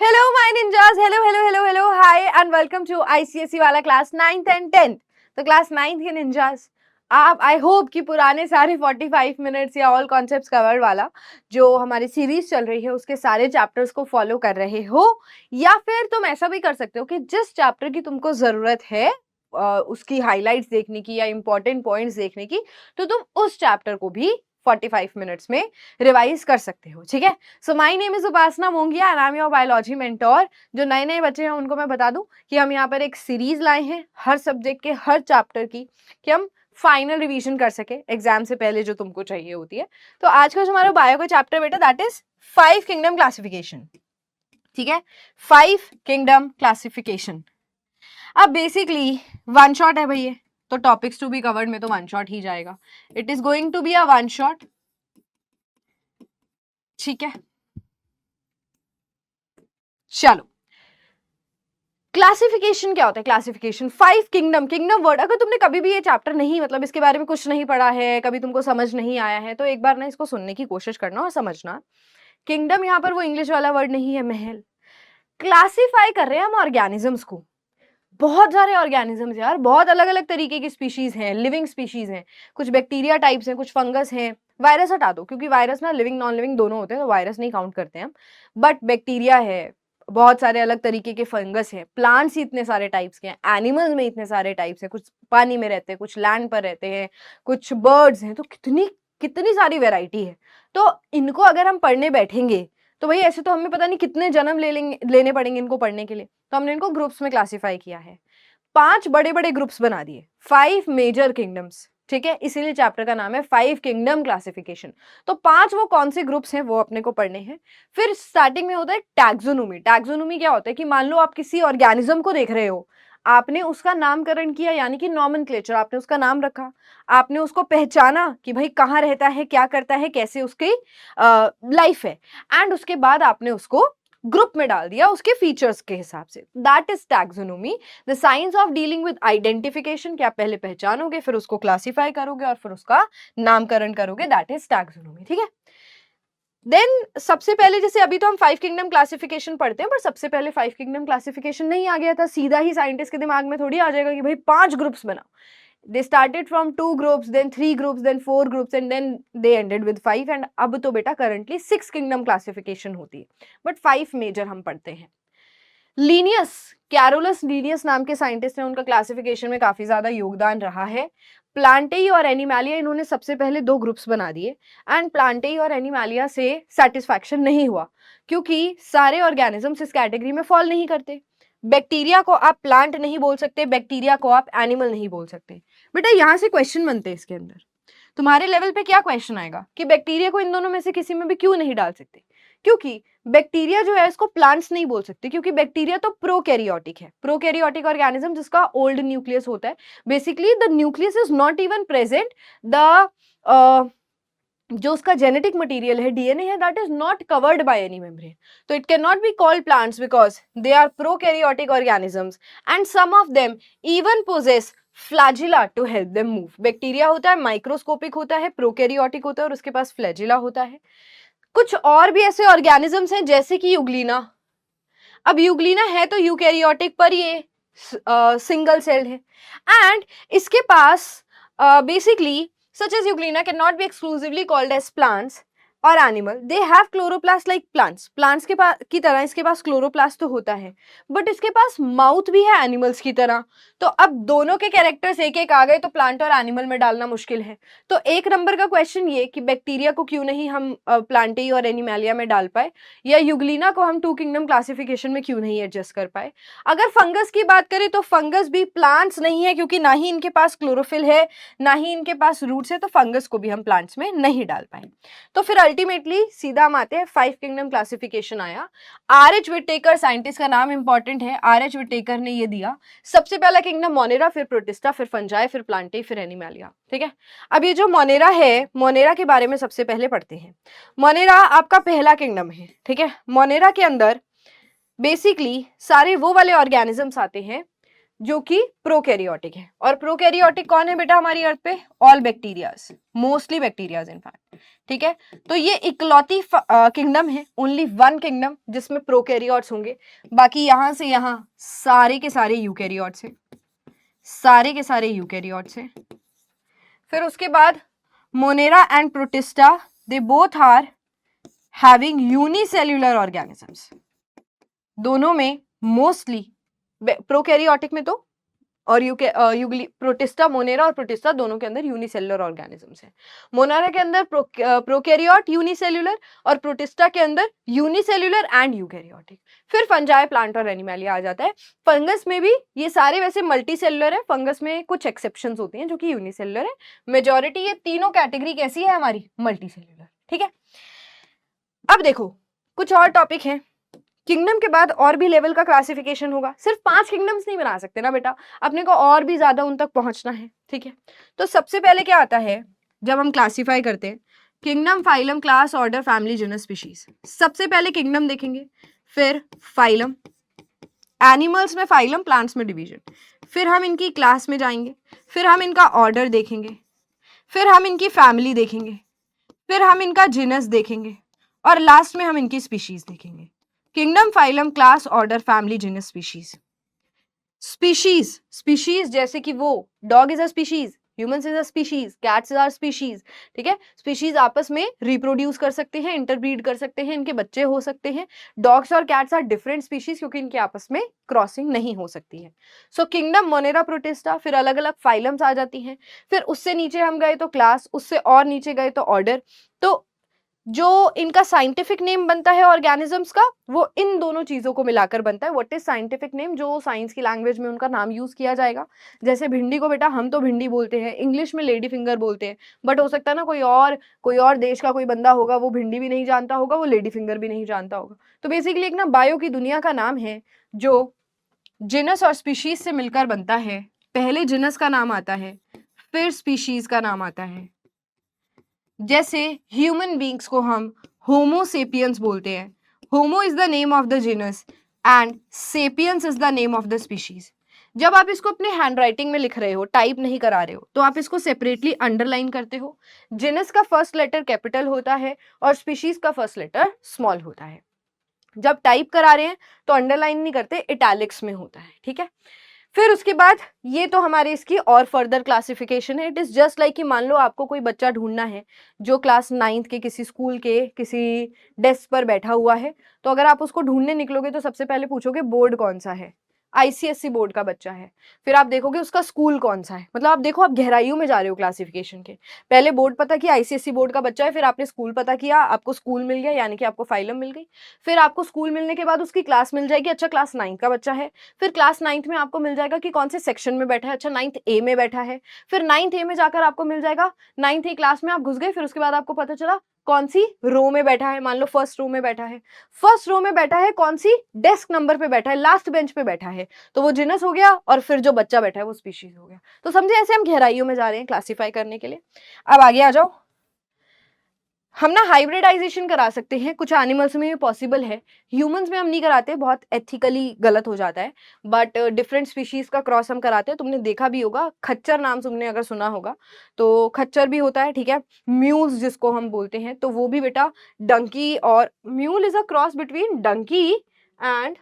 Hello, my ninjas. Hello. Hi, and welcome to ICSE वाला class 9th and 10th. तो class 9th के ninjas, आप I hope कि पुराने सारे 45 मिनट्स या ऑल कॉन्सेप्ट्स कवर्ड वाला जो हमारी सीरीज चल रही है उसके सारे चैप्टर्स को फॉलो कर रहे हो, या फिर तुम ऐसा भी कर सकते हो कि जिस चैप्टर की तुमको जरूरत है उसकी हाइलाइट्स देखने की या इंपॉर्टेंट पॉइंट्स देखने की, तो तुम उस चैप्टर को भी 45 मिनट्स में रिवाइज कर सकते हो। ठीक है, so my name is Upasana Mongia and I am your biology mentor. जो नए नए बच्चे हैं उनको मैं बता दूं कि हम यहाँ पर एक सीरीज लाए हैं हर सब्जेक्ट के हर चैप्टर की, कि हम फाइनल रिवीजन कर सके एग्जाम से पहले जो तुमको चाहिए होती है। तो आज का जो हमारा बायो का चैप्टर बेटा दैट इज 5 किंगडम क्लासिफिकेशन। ठीक है, 5 किंगडम क्लासिफिकेशन। अब बेसिकली वन शॉट है भैया, तो टॉपिक्स टू बी कवर्ड में तो वन शॉट ही जाएगा। It is going to be a one shot. ठीक है, चलो क्लासिफिकेशन क्या होता है? क्लासिफिकेशन 5 किंगडम, किंगडम वर्ड अगर तुमने कभी भी ये चैप्टर नहीं मतलब इसके बारे में कुछ नहीं पढ़ा है, कभी तुमको समझ नहीं आया है, तो एक बार ना इसको सुनने की कोशिश करना और समझना। किंगडम यहाँ पर वो इंग्लिश वाला वर्ड नहीं है महल। क्लासिफाई कर रहे हैं हम ऑर्गेनिजम्स को। बहुत सारे ऑर्गेनिजम्स यार, बहुत अलग अलग तरीके की स्पीशीज हैं, लिविंग स्पीशीज हैं। कुछ बैक्टीरिया टाइप्स हैं, कुछ फंगस हैं। वायरस हटा दो क्योंकि वायरस ना लिविंग नॉन लिविंग दोनों होते हैं, तो वायरस नहीं काउंट करते हैं हम। बट बैक्टीरिया है, बहुत सारे अलग तरीके के फंगस हैं, प्लांट्स ही इतने सारे टाइप्स के हैं, एनिमल्स में इतने सारे टाइप्स हैं, कुछ पानी में रहते हैं, कुछ लैंड पर रहते हैं, कुछ बर्ड्स हैं। तो कितनी कितनी सारी वेराइटी है। तो इनको अगर हम पढ़ने बैठेंगे तो भाई ऐसे तो हमें पता नहीं कितने जन्म लेने पड़ेंगे इनको पढ़ने के लिए। तो हमने इनको ग्रुप्स में क्लासिफाई किया है, 5 बड़े बड़े ग्रुप्स बना दिए, 5 मेजर किंगडम्स। ठीक है, इसीलिए चैप्टर का नाम है 5 किंगडम क्लासिफिकेशन। तो 5 वो कौन से ग्रुप्स हैं वो अपने को पढ़ने हैं। फिर स्टार्टिंग में होता है टैक्सोनोमी। टैक्सोनोमी क्या होता है कि मान लो आप किसी ऑर्गेनिज्म को देख रहे हो, आपने उसका नामकरण किया यानी कि नॉमेनक्लेचर, आपने उसका नाम रखा, आपने उसको पहचाना कि भाई कहाँ रहता है, क्या करता है, कैसे उसकी लाइफ है, एंड उसके बाद आपने उसको ग्रुप में डाल दिया उसके फीचर्स के हिसाब से। That is taxonomy, the science of dealing with identification. कि आप पहले पहचानोगे, फिर उसको क्लासिफाई करोगे और फिर उसका नामकरण करोगे। That is taxonomy. ठीक है, देन सबसे पहले जैसे अभी तो हम 5 किंगडम क्लासिफिकेशन पढ़ते हैं, पर सबसे पहले 5 किंगडम क्लासिफिकेशन नहीं आ गया था। सीधा ही साइंटिस्ट के दिमाग में थोड़ी आ जाएगा कि भाई 5 ग्रुप्स बनाओ। they started from 2 groups, then 3 groups, then 4 groups, and then they ended with 5, and अब तो बेटा currently 6 kingdom classification होती है, but 5 major हम पढ़ते हैं। लीनियस, कैरोलस लीनियस नाम के साइंटिस्ट हैं, उनका क्लासिफिकेशन में काफी ज्यादा योगदान रहा है। प्लांटेई और एनिमैलिया, इन्होंने सबसे पहले 2 ग्रुप्स बना दिए, एंड प्लांटेई और एनिमैलिया से सेटिस्फैक्शन नहीं हुआ क्योंकि सारे ऑर्गेनिजम्स इस कैटेगरी में फॉल नहीं करते। बैक्टीरिया को आप प्लांट नहीं बोल सकते, बैक्टीरिया को आप एनिमल नहीं बोल सकते। बेटा यहाँ से क्वेश्चन बनते हैं इसके अंदर, तुम्हारे लेवल पे क्या क्वेश्चन आएगा कि बैक्टीरिया को इन दोनों में से किसी में भी क्यों नहीं डाल सकते? क्योंकि बैक्टीरिया जो है इसको प्लांट्स नहीं बोल सकते, क्योंकि बैक्टीरिया तो प्रोकैरियोटिक है, प्रोकैरियोटिक ऑर्गेनिज्म जिसका ओल्ड न्यूक्लियस होता है। Basically the nucleus is not even present, the जो उसका जेनेटिक मटेरियल है, डीएनए है, that is not covered by any membrane. तो it can not be called plants because they are prokaryotic organisms, and some of them even possess flagella to help them move. Bacteria होता है microscopic होता है, prokaryotic होता है और उसके पास flagella होता है। कुछ और भी ऐसे ऑर्गेनिजम्स हैं जैसे कि यूग्लिना। अब यूग्लिना है तो यूकैरियोटिक पर ये सिंगल सेल्ड है, एंड इसके पास basically such as euglena cannot be exclusively called as plants or animal. They have chloroplast like plants. Plants के पास की तरह इसके पास क्लोरोप्लास्ट तो होता है, बट इसके पास माउथ भी है एनिमल्स की तरह। तो अब दोनों के कैरेक्टर्स एक एक आ गए तो प्लांट और एनिमल में डालना मुश्किल है। तो एक नंबर का क्वेश्चन ये कि बैक्टीरिया को क्यों नहीं हम प्लांटेई और एनिमैलिया में डाल पाए, या यूग्लिना को हम 2 किंगडम क्लासिफिकेशन में क्यों नहीं एडजस्ट कर पाए। अगर फंगस की बात करें तो फंगस भी प्लांट्स नहीं है, क्योंकि ना ही इनके पास क्लोरोफिल है ना ही इनके पास रूट्स है, तो फंगस को भी हम प्लांट्स में नहीं डाल पाए। तो फिर अल्टीमेटली सीधा हम आते हैं 5 किंगडम क्लासिफिकेशन आया। आर.एच. विटेकर साइंटिस्ट का नाम इंपॉर्टेंट है, आर.एच. विटेकर ने ये दिया। सबसे पहला किंगडम मोनेरा, फिर प्रोटिस्टा, फिर फंजाई, फिर प्लांटेई, फिर एनिमैलिया। ठीक है, अब ये जो मोनेरा है, मोनेरा के बारे में सबसे पहले पढ़ते हैं। मोनेरा आपका पहला किंगडम है। ठीक है, मोनेरा के अंदर बेसिकली सारे वो वाले ऑर्गेनिजम्स आते हैं जो कि प्रोकैरियोटिक है। और प्रोकैरियोटिक कौन है बेटा हमारी अर्थ पे? All bacterias, mostly bacterias in fact, ठीक है। तो ये इकलौती किंगडम है, ओनली वन किंगडम जिसमें प्रोकैरियोट्स होंगे, बाकी यहां से यहां सारे के सारे यूकैरियोट्स हैं, सारे के सारे यूकैरियोट्स हैं। फिर उसके बाद Monera and Protista, they both are having unicellular organisms. दोनों में मोस्टली, प्रोकैरियोटिक में तो और प्रोटिस्टा, मोनेरा और प्रोटिस्टा दोनों के अंदर यूनिसेल्युलर ऑर्गेनिजम्स हैं। मोनेरा के अंदर प्रोकैरियोट यूनिसेल्युलर और प्रोटिस्टा के अंदर यूनिसेल्युलर एंड यूकैरियोटिक। फिर फंजाई, प्लांट और एनिमैलिया आ जाता है। फंगस में भी ये सारे वैसे मल्टी सेल्युलर है, फंगस में कुछ एक्सेप्शंस होती हैं जो कि यूनिसेल्युलर है। मेजॉरिटी ये तीनों कैटेगरी कैसी है हमारी? मल्टी सेल्युलर, ठीक है। अब देखो कुछ और टॉपिक है। किंगडम के बाद और भी लेवल का क्लासिफिकेशन होगा, सिर्फ 5 किंगडम्स नहीं बना सकते ना बेटा, अपने को और भी ज्यादा उन तक पहुंचना है, ठीक है। तो सबसे पहले क्या आता है जब हम क्लासिफाई करते हैं? Kingdom, phylum, class, order, family, genus, species. सबसे पहले किंगडम देखेंगे, फिर फाइलम, एनिमल्स में फाइलम, प्लांट्स में डिवीजन, फिर हम इनकी क्लास में जाएंगे, फिर हम इनका ऑर्डर देखेंगे, फिर हम इनकी फैमिली देखेंगे, फिर हम इनका जीनस देखेंगे और लास्ट में हम इनकी स्पीशीज देखेंगे। Kingdom, phylum, class, order, family, genus, species. Species, species जैसे कि वो dog is a species, humans is a species, cats are species, ठीक है। स्पीशीज आपस में रिप्रोड्यूस कर सकते हैं, इंटरब्रीड कर सकते हैं, इनके बच्चे हो सकते हैं। डॉग्स और कैट्स आर डिफरेंट स्पीशीज क्योंकि इनके आपस में क्रॉसिंग नहीं हो सकती है। सो किंगडम, मोनेरा, प्रोटिस्टा, फिर अलग अलग फाइलम्स आ जाती हैं, फिर उससे नीचे हम गए तो क्लास, उससे और नीचे गए तो ऑर्डर। तो जो इनका साइंटिफिक नेम बनता है ऑर्गेनिजम्स का, वो इन दोनों चीजों को मिलाकर बनता है। What is scientific name? जो साइंस की लैंग्वेज में उनका नाम यूज किया जाएगा। जैसे भिंडी को बेटा हम तो भिंडी बोलते हैं, इंग्लिश में लेडी फिंगर बोलते हैं, बट हो सकता है ना कोई और देश का कोई बंदा होगा, वो भिंडी भी नहीं जानता होगा, वो लेडी फिंगर भी नहीं जानता होगा। तो बेसिकली एक ना बायो की दुनिया का नाम है जो जिनस और स्पीशीज से मिलकर बनता है। पहले जिनस का नाम आता है, फिर स्पीशीज का नाम आता है। जैसे ह्यूमन बींग्स को हम होमो सेपियंस बोलते हैं, homo is the name of the genus and sapiens is the name of the species. जब आप इसको अपने हैंडराइटिंग में लिख रहे हो, टाइप नहीं करा रहे हो, तो आप इसको सेपरेटली अंडरलाइन करते हो। जीनस का फर्स्ट लेटर कैपिटल होता है और स्पीशीज का फर्स्ट लेटर स्मॉल होता है। जब टाइप करा रहे हैं तो अंडरलाइन नहीं करते, इटैलिक्स में होता है, ठीक है। फिर उसके बाद ये तो हमारे इसकी और फर्दर क्लासिफिकेशन है। इट इज जस्ट लाइक कि मान लो आपको कोई बच्चा ढूंढना है जो क्लास 9th के किसी स्कूल के किसी डेस्क पर बैठा हुआ है, तो अगर आप उसको ढूंढने निकलोगे तो सबसे पहले पूछोगे बोर्ड कौन सा है, आईसीएससी बोर्ड का बच्चा है। फिर आप देखोगे उसका स्कूल कौन सा है, मतलब आप देखो आप गहराइयों में जा रहे हो क्लासिफिकेशन के। पहले बोर्ड पता किया आईसीएससी बोर्ड का बच्चा है, फिर आपने स्कूल पता किया, आपको स्कूल मिल गया यानी कि आपको फाइलम मिल गई। फिर आपको स्कूल मिलने के बाद उसकी क्लास मिल जाएगी, अच्छा क्लास 9th का बच्चा है। फिर क्लास 9th में आपको मिल जाएगा कि कौन से सेक्शन में बैठा है, अच्छा 9th ए में बैठा है। फिर 9th ए में जाकर आपको मिल जाएगा, 9th ए क्लास में आप घुस गए, फिर उसके बाद आपको पता चला कौन सी रो में बैठा है, मान लो फर्स्ट रो में बैठा है। फर्स्ट रो में बैठा है, कौन सी डेस्क नंबर पे बैठा है, लास्ट बेंच पे बैठा है, तो वो जीनस हो गया और फिर जो बच्चा बैठा है वो स्पीशीज हो गया। तो समझे, ऐसे हम गहराइयों में जा रहे हैं क्लासिफाई करने के लिए। अब आगे आ जाओ, हम ना हाइब्रिडाइजेशन करा सकते हैं, कुछ एनिमल्स में ये पॉसिबल है, ह्यूमंस में हम नहीं कराते, बहुत एथिकली गलत हो जाता है, बट डिफरेंट स्पीशीज का क्रॉस हम कराते हैं। तुमने देखा भी होगा, खच्चर नाम तुमने अगर सुना होगा तो खच्चर भी होता है, ठीक है। म्यूल्स जिसको हम बोलते हैं, तो वो भी बेटा डंकी, और mule is a cross between donkey and,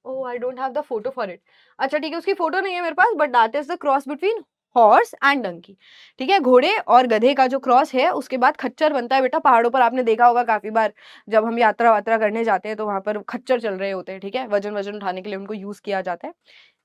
oh I don't have the photo for it, अच्छा ठीक है उसकी फोटो नहीं है मेरे पास, but that is the cross between horse and donkey, ठीक है। घोड़े और गधे का जो क्रॉस है उसके बाद खच्चर बनता है बेटा। पहाड़ों पर आपने देखा होगा काफी बार, जब हम यात्रा वात्रा करने जाते हैं तो वहां पर खच्चर चल रहे होते हैं, ठीक है, वजन वजन उठाने के लिए उनको यूज किया जाता है।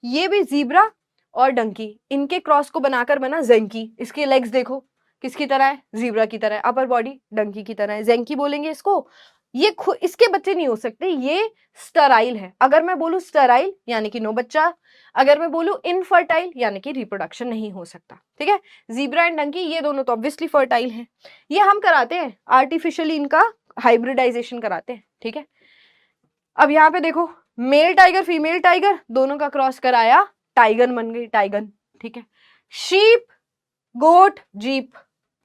ये भी जीब्रा और डंकी, इनके क्रॉस को बनाकर बना ज़ेंकी। इसके लेग्स देखो किसकी तरह है, जीब्रा की तरह है, अपर बॉडी डंकी की तरह है, ज़ेंकी बोलेंगे इसको। ये इसके बच्चे नहीं हो सकते, ये स्टराइल है। अगर मैं बोलूं स्टराइल यानी कि नो बच्चा, अगर मैं बोलूं इनफर्टाइल यानी कि रिप्रोडक्शन नहीं हो सकता, ठीक है। जीब्रा एंड डंकी ये दोनों तो ऑब्वियसली फर्टाइल हैं, ये हम कराते हैं आर्टिफिशियली, इनका हाइब्रिडाइजेशन कराते हैं, ठीक है। अब यहाँ पे देखो, मेल टाइगर फीमेल टाइगर दोनों का क्रॉस कराया, टाइगन बन गई, टाइगन, ठीक है। शीप, गोट, जीप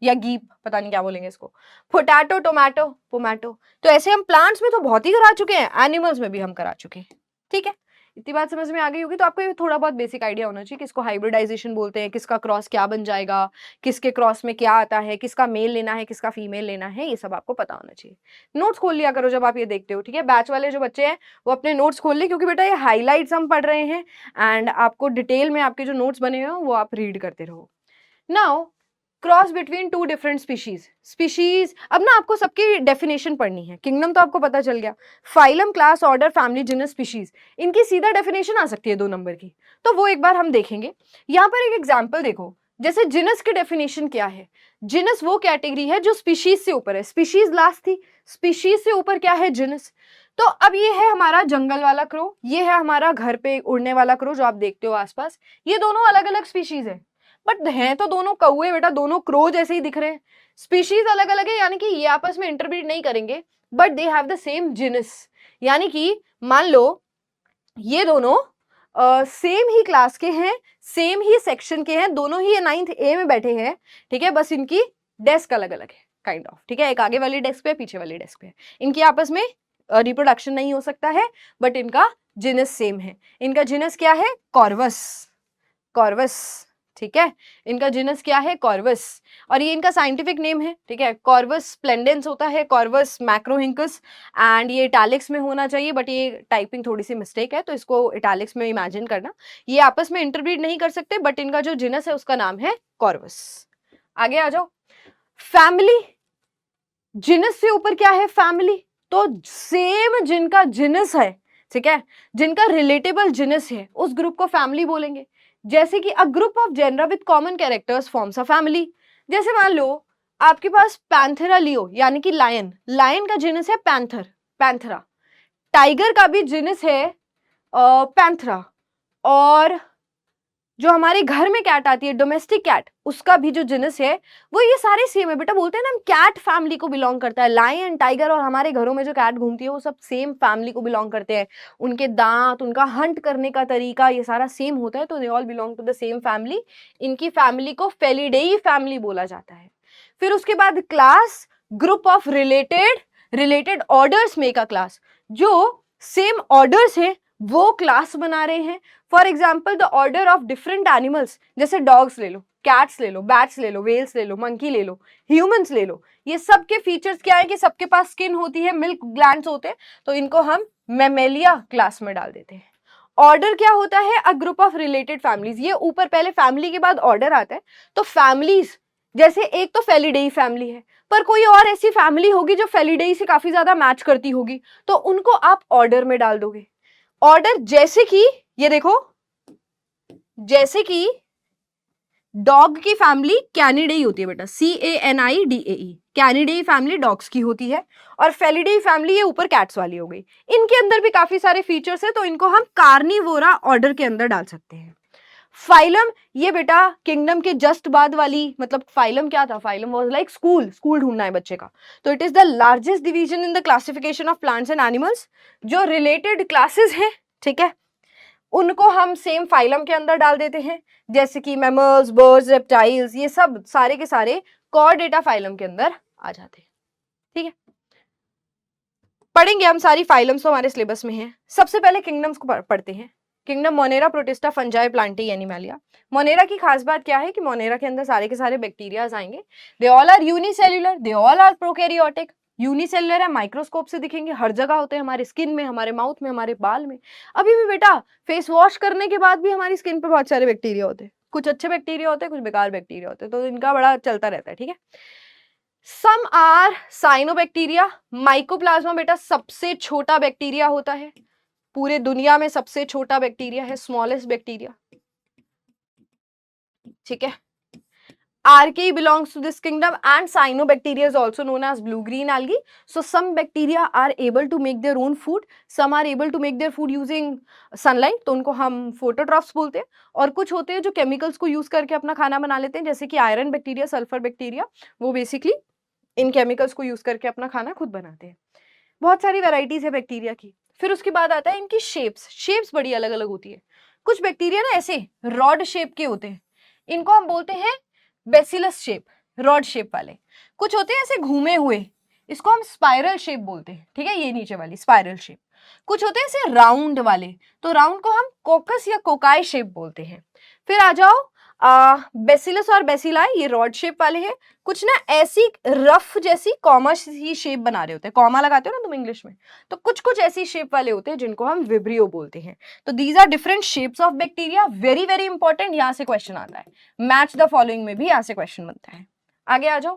या गीप, पता नहीं क्या बोलेंगे इसको, पोटैटो, टोमेटो, पोमैटो। तो ऐसे हम प्लांट्स में तो बहुत ही करा चुके हैं, एनिमल्स में भी हम करा चुके हैं, ठीक है। इतनी बात समझ में आ गई होगी, तो आपको ये थोड़ा बहुत बेसिक आइडिया होना चाहिए किसको हाइब्रिडाइजेशन बोलते हैं, किसका क्रॉस क्या बन जाएगा, किसके क्रॉस में क्या आता है, किसका मेल लेना है, किसका फीमेल लेना है, ये सब आपको पता होना चाहिए। नोट्स खोल लिया करो जब आप ये देखते हो, ठीक है। बैच वाले जो बच्चे हैं वो अपने नोट्स खोल ले, क्योंकि बेटा ये हाईलाइट्स हम पढ़ रहे हैं एंड आपको डिटेल में आपके जो नोट्स बने हुए हैं वो आप रीड करते रहो। Now cross between two different species, अब ना आपको सबकी डेफिनेशन पढ़नी है। किंगडम तो आपको पता चल गया, phylum, class, order, family, genus, species, इनकी सीधा डेफिनेशन आ सकती है 2 नंबर की, तो वो एक बार हम देखेंगे। यहाँ पर एक एग्जाम्पल देखो, जैसे जीनस की डेफिनेशन क्या है। जीनस वो कैटेगरी है जो स्पीशीज से ऊपर है, स्पीशीज लास्ट थी, स्पीशीज से ऊपर क्या है, जीनस। तो अब ये है हमारा जंगल वाला क्रो, ये है हमारा घर पे उड़ने वाला क्रो जो आप देखते हो आसपास, ये दोनों अलग अलग स्पीशीज है, बट हैं तो दोनों कौए बेटा, दोनों क्रो जैसे ही दिख रहे हैं। स्पीशीज अलग अलग है, यानी कि ये आपस में इंटरब्रीड नहीं करेंगे, but they have the same genus. यानी कि मान लो ये दोनों सेम ही क्लास के हैं, सेम ही सेक्शन के हैं, दोनों ही 9th A में बैठे हैं, ठीक है, बस इनकी डेस्क अलग अलग है, काइंड ऑफ, ठीक है। एक आगे वाली डेस्क पे, पीछे वाली डेस्क पे, इनकी आपस में रिप्रोडक्शन नहीं हो सकता है, बट इनका जीनस सेम है। इनका जीनस क्या है, कॉर्वस, कॉर्वस, ठीक है। इनका जीनस क्या है, कॉर्वस, और ये इनका साइंटिफिक नेम है, ठीक है। कॉर्वस स्प्लेंडेंस होता है, कॉर्वस मैक्रोहिंकस, एंड ये इटैलिक्स में होना चाहिए, बट ये टाइपिंग थोड़ी सी मिस्टेक है, तो इसको इटैलिक्स में इमेजिन करना। ये आपस में इंटरब्रीड नहीं कर सकते, बट इनका जो जीनस है उसका नाम है कॉर्वस। आगे आ जाओ, फैमिली, जीनस से ऊपर क्या है, फैमिली, तो सेम जिनका जीनस है, ठीक है, जिनका रिलेटेबल जीनस है, उस ग्रुप को फैमिली बोलेंगे। जैसे कि a group of genera with common characters forms a family. जैसे मान लो आपके पास पैंथेरा लियो यानी कि लायन, लायन का जीनस है पैंथर, पैंथरा। टाइगर का भी जीनस है पैंथरा, और जो हमारे घर में कैट आती है, डोमेस्टिक कैट, उसका भी जो जीनस है वो ये सारे सेम है बेटा। बोलते हैं ना हम कैट फैमिली को बिलोंग करता है, लायन, टाइगर, और हमारे घरों में जो कैट घूमती है वो सब सेम फैमिली को बिलोंग करते हैं। उनके दांत, उनका हंट करने का तरीका, ये सारा सेम होता है, तो they all belong to the same family. इनकी फैमिली को फेलिडेई फैमिली बोला जाता है। फिर उसके बाद class, group of related orders make a class, जो सेम ऑर्डर्स है वो क्लास बना रहे हैं। For example the order of different animals, जैसे डॉग्स ले लो, कैट्स ले लो, बैट्स ले लो, वेल्स ले लो, मंकी ले लो, ह्यूमंस ले लो, ये सब के फीचर्स क्या है कि सबके पास स्किन होती है, मिल्क ग्लैंड्स होते हैं, तो इनको हम मैमेलिया क्लास में डाल देते हैं। ऑर्डर क्या होता है, अ ग्रुप ऑफ रिलेटेड फैमिलीज, ये ऊपर पहले फैमिली के बाद ऑर्डर आता है, तो फैमिलीज जैसे एक तो फेलिडेई फैमिली है, पर कोई और ऐसी फैमिली होगी जो फेलिडेई से काफी ज्यादा मैच करती होगी, तो उनको आप ऑर्डर में डाल दोगे। ऑर्डर जैसे कि ये देखो, जैसे कि डॉग की फैमिली कैनिडेई होती है बेटा, CANIDAE, कैनिडेई फैमिली डॉग्स की होती है, और फेलिडेई फैमिली ये ऊपर कैट्स वाली हो गई। इनके अंदर भी काफी सारे फीचर्स है, तो इनको हम कार्निवोरा ऑर्डर के अंदर डाल सकते हैं। फाइलम, ये बेटा किंगडम के जस्ट बाद वाली, मतलब फाइलम क्या था, phylum was like school, school ढूंढना है बच्चे का, तो it is the largest division in the classification of plants and animals. जो रिलेटेड क्लासेस हैं, ठीक है, उनको हम सेम फाइलम के अंदर डाल देते हैं, जैसे कि मैमल्स, बर्ड्स, रेप्टाइल्स, ये सब सारे के सारे कॉर्डेटा फाइलम के अंदर आ जाते हैं, ठीक है। पढ़ेंगे हम सारी फाइलम्स, तो हमारे सिलेबस में है। सबसे पहले किंगडम्स को पढ़ते हैं। Kingdom monera, protista, fungi, plantae, animalia. Monera की खास बात क्या है कि मोनेरा के अंदर सारे के सारे बैक्टीरियाज आएंगे। They all are unicellular, they all are prokaryotic. Unicellular है, माइक्रोस्कोप से दिखेंगे, हर जगह होते हैं, हमारे स्किन में, हमारे माउथ में, हमारे बाल में। अभी भी बेटा फेस वॉश करने के बाद भी हमारी स्किन पे बहुत सारे बैक्टीरिया होते हैं, कुछ अच्छे बैक्टीरिया होते हैं, कुछ बेकार बैक्टीरिया होते हैं, तो इनका बड़ा चलता रहता है, ठीक है। Some are cyanobacteria. माइकोप्लाज्मा बेटा सबसे छोटा बैक्टीरिया होता है, पूरे दुनिया में सबसे छोटा बैक्टीरिया है, स्मॉलेस्ट बैक्टीरिया, ठीक है। Archaea belongs to this kingdom, and cyanobacteria is also known as blue-green algae. So some bacteria are able to make their own food, some are able to make their food using sunlight, तो उनको हम phototrophs बोलते हैं। और कुछ होते हैं जो केमिकल्स को यूज करके अपना खाना बना लेते हैं, जैसे कि आयरन बैक्टीरिया, सल्फर बैक्टीरिया, वो बेसिकली इन केमिकल्स को यूज करके अपना खाना खुद बनाते हैं। बहुत सारी वेराइटीज है बैक्टीरिया की। फिर उसके बाद आता है इनकी शेप्स। शेप्स बड़ी अलग अलग होती है। कुछ बैक्टीरिया ना ऐसे रॉड शेप के होते हैं, इनको हम बोलते हैं बेसिलस शेप, रॉड शेप वाले। कुछ होते हैं ऐसे घूमे हुए, इसको हम स्पाइरल शेप बोलते हैं, ठीक है, ये नीचे वाली स्पाइरल शेप। कुछ होते हैं ऐसे राउंड वाले, तो राउंड को हम कोकस या कोकाई शेप बोलते हैं। फिर आ जाओ बेसिलस और बेसिलाई, ये रॉड शेप वाले हैं। कुछ ना ऐसी रफ जैसी कॉमा सी शेप बना रहे होते हैं, कॉमा लगाते हो ना तुम इंग्लिश में, तो कुछ कुछ ऐसी शेप वाले होते हैं जिनको हम विब्रियो बोलते हैं। तो these are different shapes of bacteria, very very important, यहाँ से क्वेश्चन आता है। मैच द फॉलोइंग में भी यहाँ से क्वेश्चन बनता है। आगे आ जाओ।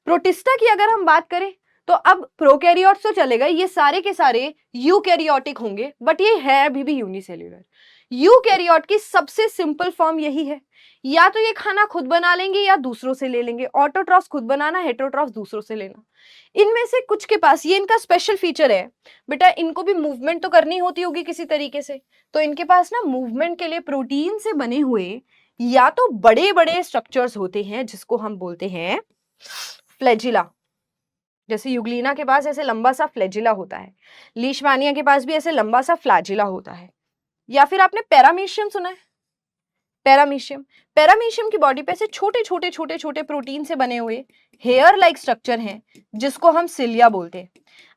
प्रोटिस्टा की अगर हम बात करें तो अब प्रोकैरियोट्स तो चलेगा, ये सारे के सारे यूकैरियोटिक होंगे, बट ये है अभी भी यूनिसेल्यूलर। यूकैरियोट की सबसे सिंपल फॉर्म यही है, या तो ये खाना खुद बना लेंगे या दूसरों से ले लेंगे। ऑटोट्रॉफ्स खुद बनाना, हेटेरोट्रॉफ्स दूसरों से लेना। इनमें से कुछ के पास ये इनका स्पेशल फीचर है बेटा, इनको भी मूवमेंट तो करनी होती होगी किसी तरीके से, तो इनके पास ना मूवमेंट के लिए प्रोटीन से बने हुए या तो बड़े बड़े स्ट्रक्चर्स होते हैं जिसको हम बोलते हैं फ्लैजिला। जैसे यूग्लिना के पास ऐसे लंबा सा फ्लैजिला होता है, लीशमानिया के पास भी ऐसे लंबा सा फ्लैजिला होता है। या फिर आपने पैरामीशियम सुना है? पैरामीशियम की बॉडी पे ऐसे छोटे छोटे छोटे छोटे प्रोटीन से बने हुए हेयर लाइक स्ट्रक्चर हैं जिसको हम सिलिया बोलते हैं।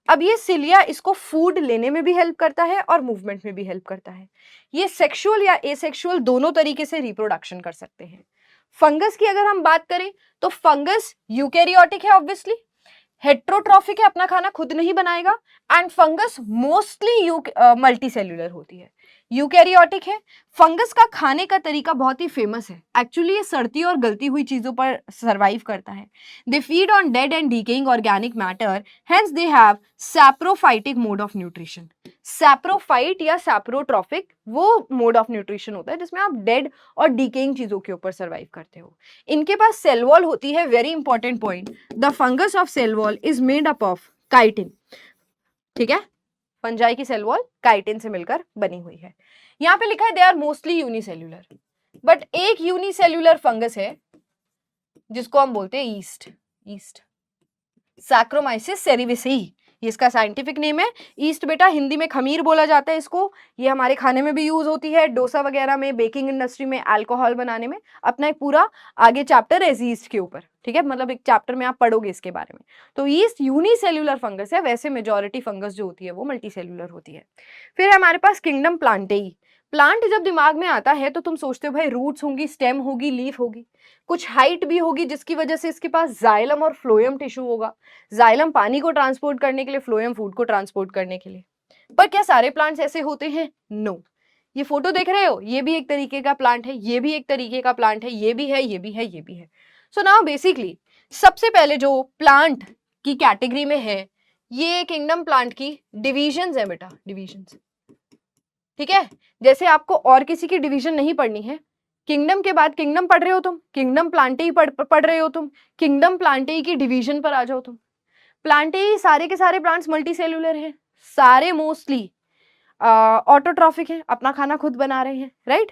अब ये सिलिया इसको फूड लेने में भी हेल्प करता है और मूवमेंट में भी हेल्प करता है। ये सेक्सुअल या एसेक्सुअल दोनों तरीके से रिप्रोडक्शन कर सकते हैं। फंगस की अगर हम बात करें तो फंगस यूकैरियोटिक है, ऑब्वियसली हेट्रोट्रॉफिक है, अपना खाना खुद नहीं बनाएगा, एंड फंगस मोस्टली मल्टीसेल्यूलर होती है, यूकैरियोटिक है। फंगस का खाने का तरीका बहुत ही फेमस है, एक्चुअली ये सड़ती और गलती हुई चीजों पर सरवाइव करता है। They feed on dead and decaying organic matter, hence they have saprophytic mode of nutrition. Saprophyte या सैप्रोट्रॉफिक वो मोड ऑफ न्यूट्रिशन होता है जिसमें आप डेड और डिकेइंग चीजों के ऊपर सरवाइव करते हो। इनके पास सेल वॉल होती है, very important point, the fungus of cell wall is made up of chitin. ठीक है, फंजाई की सेल वॉल काइटिन से मिलकर बनी हुई है। यहाँ पे लिखा है they are mostly unicellular, but एक यूनिसेल्यूलर फंगस है जिसको हम बोलते हैं ईस्ट, सैक्रोमाइसिस सेरिविसेई, ये इसका साइंटिफिक नेम है। ईस्ट बेटा हिंदी में खमीर बोला जाता है इसको, ये हमारे खाने में भी यूज होती है, डोसा वगैरह में, बेकिंग इंडस्ट्री में, अल्कोहल बनाने में। अपना एक पूरा आगे चैप्टर है ईस्ट के ऊपर, ठीक है, मतलब एक चैप्टर में आप पढ़ोगे इसके बारे में। तो ईस्ट यूनिसेल्यूलर फंगस है, वैसे मेजॉरिटी फंगस जो होती है वो मल्टीसेल्यूलर होती है। फिर हमारे पास किंगडम प्लांटेई। प्लांट जब दिमाग में आता है तो तुम सोचते हो भाई रूट्स होंगी, स्टेम होगी, लीफ होगी, कुछ हाइट भी होगी जिसकी वजह से इसके पास जाइलम और फ्लोएम टिश्यू होगा। जाइलम पानी को ट्रांसपोर्ट करने के लिए, फ्लोएम फूड को ट्रांसपोर्ट करने के लिए। पर क्या सारे प्लांट्स ऐसे होते हैं? नो। ये फोटो देख रहे हो, ये भी एक तरीके का प्लांट है, ये भी एक तरीके का प्लांट है, ये भी है, ये भी है, ये भी है। सो नाउ बेसिकली सबसे पहले जो प्लांट की कैटेगरी में है, ये किंगडम प्लांट की डिविजन्स है बेटा, डिविजन्स। ठीक है, जैसे आपको और किसी की डिवीजन नहीं पढ़नी है, किंगडम के बाद किंगडम पढ़ रहे हो तुम, किंगडम प्लांटेई पढ़ रहे हो तुम, किंगडम प्लांटेई की डिवीजन पर आ जाओ तुम। प्लांटेई सारे के सारे प्लांट्स मल्टीसेल्यूलर हैं, सारे मोस्टली ऑटोट्रॉफिक हैं, अपना खाना खुद बना रहे हैं, राइट।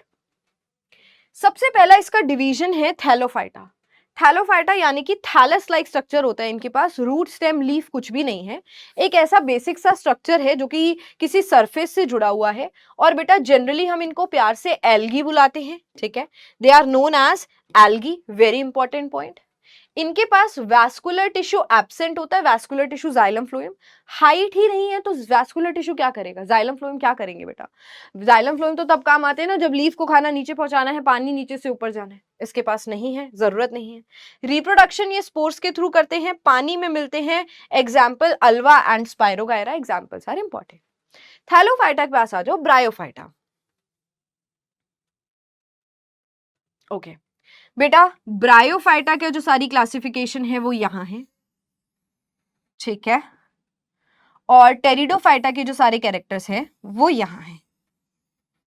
सबसे पहला इसका डिवीजन है थैलोफाइटा। थैलोफाइटा यानी कि थैलस लाइक स्ट्रक्चर होता है इनके पास, रूट स्टेम लीफ कुछ भी नहीं है, एक ऐसा बेसिक सा स्ट्रक्चर है जो कि किसी सरफेस से जुड़ा हुआ है। और बेटा जनरली हम इनको प्यार से एल्गी बुलाते हैं, ठीक है, they are known as algae, very important point. इनके पास वैस्कुलर टिश्यू एब्सेंट होता है, vascular tissue xylem phloem, height ही नहीं है तो वैस्कुलर टिश्यू क्या करेगा, जाइलम फ्लोएम क्या करेंगे बेटा। जाइलम फ्लोएम तो तब काम आते हैं ना जब लीफ को खाना नीचे पहुंचाना है, पानी नीचे से ऊपर जाना है, इसके पास नहीं है, जरूरत नहीं है। रिप्रोडक्शन ये स्पोर्स के थ्रू करते हैं, पानी में मिलते हैं, example ulva and spirogyra examples are important. Thallophyta के पास आ जाओ, ब्रायोफाइटा। ओके बेटा, ब्रायोफाइटा के जो सारी क्लासिफिकेशन है वो यहाँ है, ठीक है, और टेरिडोफाइटा के जो सारे कैरेक्टर्स हैं वो यहाँ है,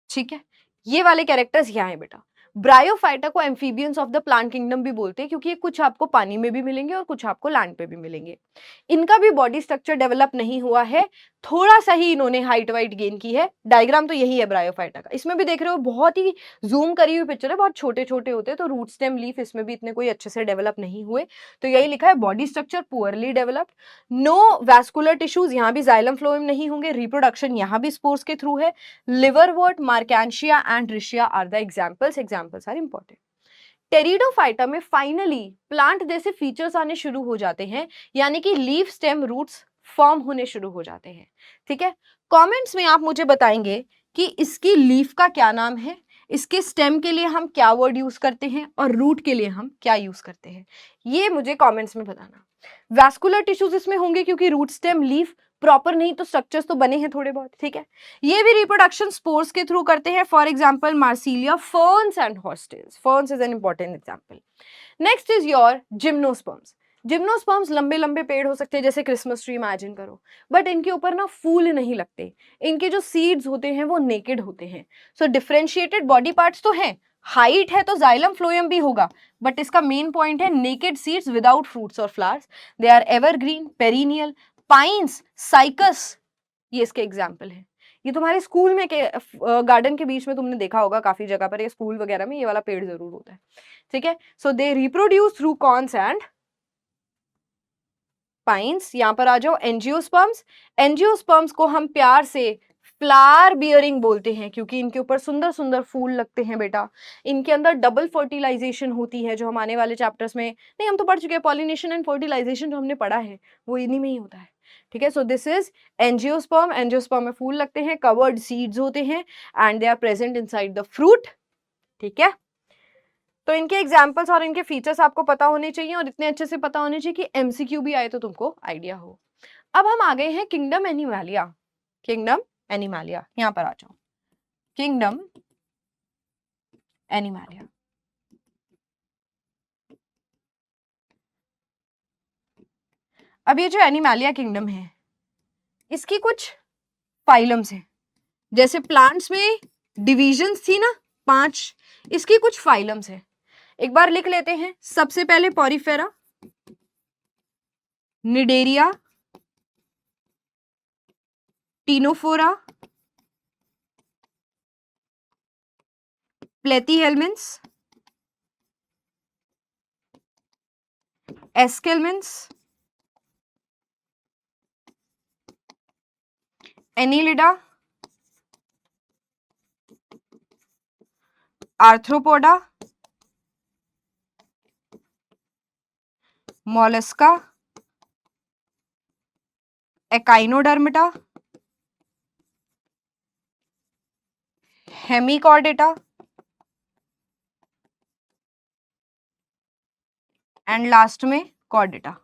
ठीक है, ये वाले कैरेक्टर्स यहाँ है बेटा। ब्रायोफाइटा को amphibians of the plant kingdom भी बोलते हैं क्योंकि ये कुछ आपको पानी में भी मिलेंगे और कुछ आपको लैंड पे भी मिलेंगे। इनका भी बॉडी स्ट्रक्चर डेवलप नहीं हुआ है, थोड़ा सा ही इन्होंने हाइट वाइट गेन की है। डायग्राम तो यही है ब्रायोफाइटा का, इसमें भी देख रहे हो बहुत ही जूम करी हुई पिक्चर है, बहुत छोटे छोटे होते हैं, तो रूट स्टेम लीफ इसमें भी इतने कोई अच्छे से डेवलप नहीं हुए। तो यही लिखा है body structure poorly developed, no vascular tissues, यहाँ भी जाइलम फ्लोएम नहीं होंगे, रिप्रोडक्शन यहाँ भी स्पोर्स के थ्रू है। Liverwort, marchantia and riccia are the examples are important. Pteridophyta में फाइनली प्लांट जैसे फीचर्स आने शुरू हो जाते हैं, यानी कि लीफ स्टेम रूट्स फॉर्म होने शुरू हो जाते हैं, ठीक है। कमेंट्स में आप मुझे बताएंगे कि इसकी लीफ का क्या नाम है, इसके स्टेम के लिए हम क्या वर्ड यूज करते हैं और रूट के लिए हम क्या यूज करते हैं, ये मुझे कमेंट्स में बताना। वैस्कुलर टिश्यूज इसमें होंगे क्योंकि रूट स्टेम लीफ प्रॉपर नहीं तो स्ट्रक्चर्स तो बने हैं थोड़े बहुत, ठीक है। ये भी रिप्रोडक्शन स्पोर्स के थ्रू करते हैं, for example Marsilea, ferns and hostels. Ferns is an important example. Next is your gymnosperms. Gymnosperms लंबे लंबे पेड़ हो सकते हैं, जैसे क्रिसमस ट्री इमेजिन करो, बट इनके ऊपर ना फूल नहीं लगते, इनके जो सीड्स होते हैं वो नेकेड होते हैं। सो डिफरेंशिएटेड बॉडी पार्ट्स तो हैं, हाइट है तो जाइलम फ्लोएम भी होगा, बट इसका मेन पॉइंट है नेकेड सीड्स विदाउट फ्रूट्स और flowers. They are evergreen, perennial, pines, cycas, ये इसके एग्जाम्पल है। ये तुम्हारे स्कूल में के गार्डन के बीच में तुमने देखा होगा काफी जगह पर, ये स्कूल वगैरह में ये वाला पेड़ जरूर होता है, ठीक है। So they reproduce through corns and pines. यहां पर आ जाओ एंजियोस्पर्म्स। एंजियोस्पर्म्स को हम प्यार से फ्लावर बियरिंग बोलते हैं क्योंकि इनके ऊपर सुंदर सुंदर फूल लगते हैं बेटा। इनके अंदर डबल फर्टिलाइजेशन होती है, जो हम आने वाले चैप्टर्स में, नहीं हम तो पढ़ चुके हैं, पॉलिनेशन एंड फर्टिलाइजेशन जो हमने पढ़ा है वो इन्हीं में ही होता है, ठीक है। So this is angiosperm. Angiosperm में फूल लगते हैं, कवर्ड सीड्स होते हैं and they are present inside the fruit, ठीक है। तो इनके एग्जाम्पल्स और इनके फीचर्स आपको पता होने चाहिए और इतने अच्छे से पता होने चाहिए कि एमसीक्यू भी आए तो तुमको आइडिया हो। अब हम आ गए हैं किंगडम एनिमालिया। किंगडम एनिमालिया, यहां पर आ जाओ, किंगडम एनिमालिया। अब ये जो एनिमालिया किंगडम है, इसकी कुछ फाइलम्स हैं, जैसे प्लांट्स में डिविजन्स थी ना 5, इसकी कुछ फाइलम्स हैं। एक बार लिख लेते हैं। सबसे पहले porifera, cnidaria, ctenophora, platyhelminthes, aschelminthes, annelida, arthropoda, mollusca, echinodermata, hemichordata and last में कॉर्डेटा।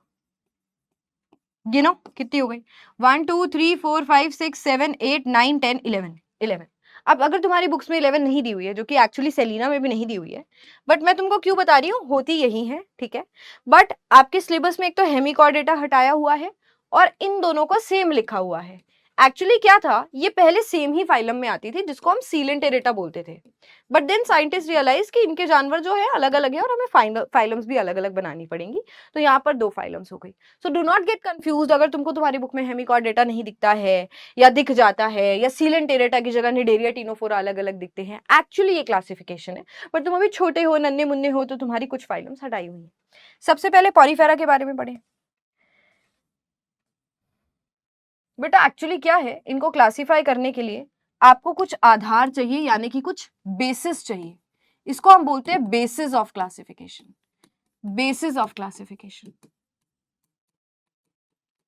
गिनो कितनी हो गई, 1 2 3 4 5 6 7 8 9 10 11। अब अगर तुम्हारी बुक्स में 11 नहीं दी हुई है, जो कि एक्चुअली सेलिना में भी नहीं दी हुई है, बट मैं तुमको क्यों बता रही हूँ, होती यही है, ठीक है। बट आपके सिलेबस में एक तो हेमिकॉर्डेटा हटाया हुआ है और इन दोनों को सेम लिखा हुआ है। एक्चुअली क्या था, ये पहले सेम ही फाइलम में आती थी जिसको हम सीलेंटेरेटा बोलते थे, बट देन साइंटिस्ट रियलाइज कि इनके जानवर जो है अलग अलग है और हमें फाइलम्स भी अलग अलग बनानी पड़ेंगी, तो यहाँ पर 2 फाइलम्स हो गई। So do not gate confused अगर तुमको तुम्हारी बुक में हेमिकॉर्डेटा नहीं दिखता है या दिख जाता है या सीलेंटेरेटा की जगह निडेरिया, टीनोफोरा अलग अलग दिखते हैं, एक्चुअली ये क्लासिफिकेशन है, बट तुम अभी छोटे हो, नन्हे मुन्ने हो, तो तुम्हारी कुछ फाइलम्स हटाई हुई है। सबसे पहले पॉरीफेरा के बारे में पढ़ें बेटा। एक्चुअली क्या है, इनको क्लासिफाई करने के लिए आपको कुछ आधार चाहिए, यानी कि कुछ बेसिस चाहिए। इसको हम बोलते हैं basis of classification. Basis of classification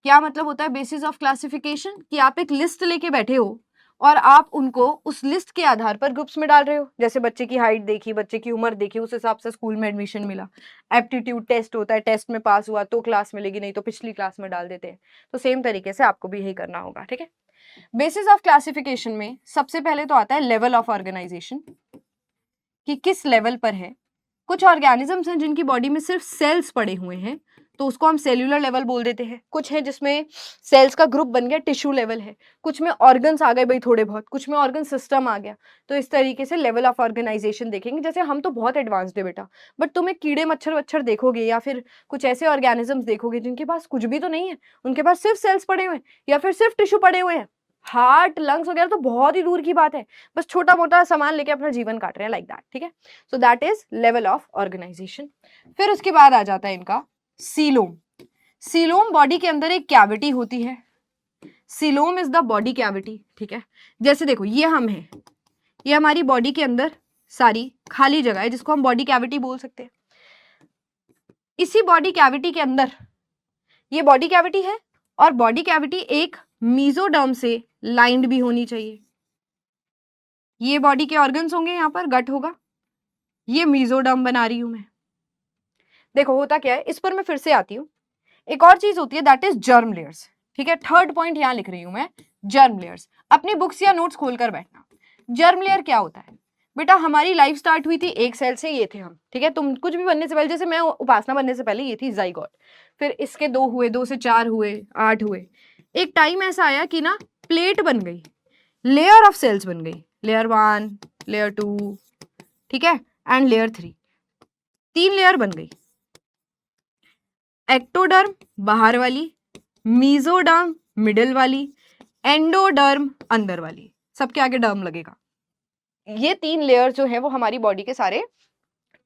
क्या मतलब होता है? बेसिस ऑफ क्लासिफिकेशन कि आप एक लिस्ट लेके बैठे हो और आप उनको उस लिस्ट के आधार पर ग्रुप्स में डाल रहे हो। जैसे बच्चे की हाइट देखी, बच्चे की उम्र देखी, उस हिसाब से स्कूल में एडमिशन मिला। एप्टीट्यूड टेस्ट होता है, टेस्ट में पास हुआ तो क्लास मिलेगी, नहीं तो पिछली क्लास में डाल देते हैं। तो सेम तरीके से आपको भी यही करना होगा, ठीक है। बेसिस ऑफ क्लासिफिकेशन में सबसे पहले तो आता है लेवल ऑफ ऑर्गेनाइजेशन, कि किस लेवल पर है। कुछ ऑर्गेनिजम्स हैं जिनकी बॉडी में सिर्फ सेल्स पड़े हुए हैं, तो उसको हम सेल्यूलर लेवल बोल देते हैं। कुछ है जिसमें सेल्स का ग्रुप बन गया, टिश्यू लेवल है। कुछ में ऑर्गन्स आ गए भाई थोड़े बहुत, कुछ में ऑर्गन सिस्टम आ गया। तो इस तरीके से लेवल ऑफ ऑर्गेनाइजेशन देखेंगे। जैसे हम तो बहुत एडवांस्ड है बेटा, बट तुम एक कीड़े मच्छर वच्छर देखोगे या फिर कुछ ऐसे ऑर्गेनिजम्स देखोगे जिनके पास कुछ भी तो नहीं है, उनके पास सिर्फ सेल्स पड़े हुए हैं या फिर सिर्फ टिश्यू पड़े हुए हैं। हार्ट, लंग्स वगैरह तो बहुत ही दूर की बात है, बस छोटा मोटा सामान लेके अपना जीवन काट रहे हैं, लाइक दैट, ठीक है। So that is level of organisation. फिर उसके बाद आ जाता है इनका सीलोम। सीलोम बॉडी के अंदर एक कैविटी होती है। Coelom is the body cavity, ठीक है। जैसे देखो ये हम हैं, ये हमारी बॉडी के अंदर सारी खाली जगह है जिसको हम बॉडी कैविटी बोल सकते हैं। इसी बॉडी कैविटी के अंदर ये बॉडी कैविटी है और बॉडी कैविटी एक मीजोडर्म से लाइंड भी होनी चाहिए। ये बॉडी के ऑर्गन्स होंगे, यहाँ पर गट होगा, ये मीजोडर्म बना रही हूं मैं। देखो होता क्या है, इस पर मैं फिर से आती हूँ। एक और चीज होती है दैट इज जर्म लेयर्स। ठीक है, थर्ड पॉइंट यहाँ लिख रही हूं मैं, जर्म लेयर्स। अपनी बुक्स या नोट्स खोलकर बैठना। जर्म लेयर क्या होता है बेटा, हमारी लाइफ स्टार्ट हुई थी एक सेल से, ये थे हम। ठीक है, तुम कुछ भी बनने से पहले, जैसे मैं उपासना बनने से पहले ये थी जाइगोट, फिर इसके 2 हुए, 2 से 4 हुए, 8 हुए। एक टाइम ऐसा आया कि ना प्लेट बन गई, लेयर ऑफ सेल्स बन गई, लेयर 1, लेयर 2, ठीक है, एंड लेयर 3, 3 लेयर बन गई। एक्टोडर्म बाहर वाली, मीजोडर्म मिडिल वाली, एंडोडर्म अंदर वाली, सबके आगे डर्म लगेगा। ये 3 लेयर जो है वो हमारी बॉडी के सारे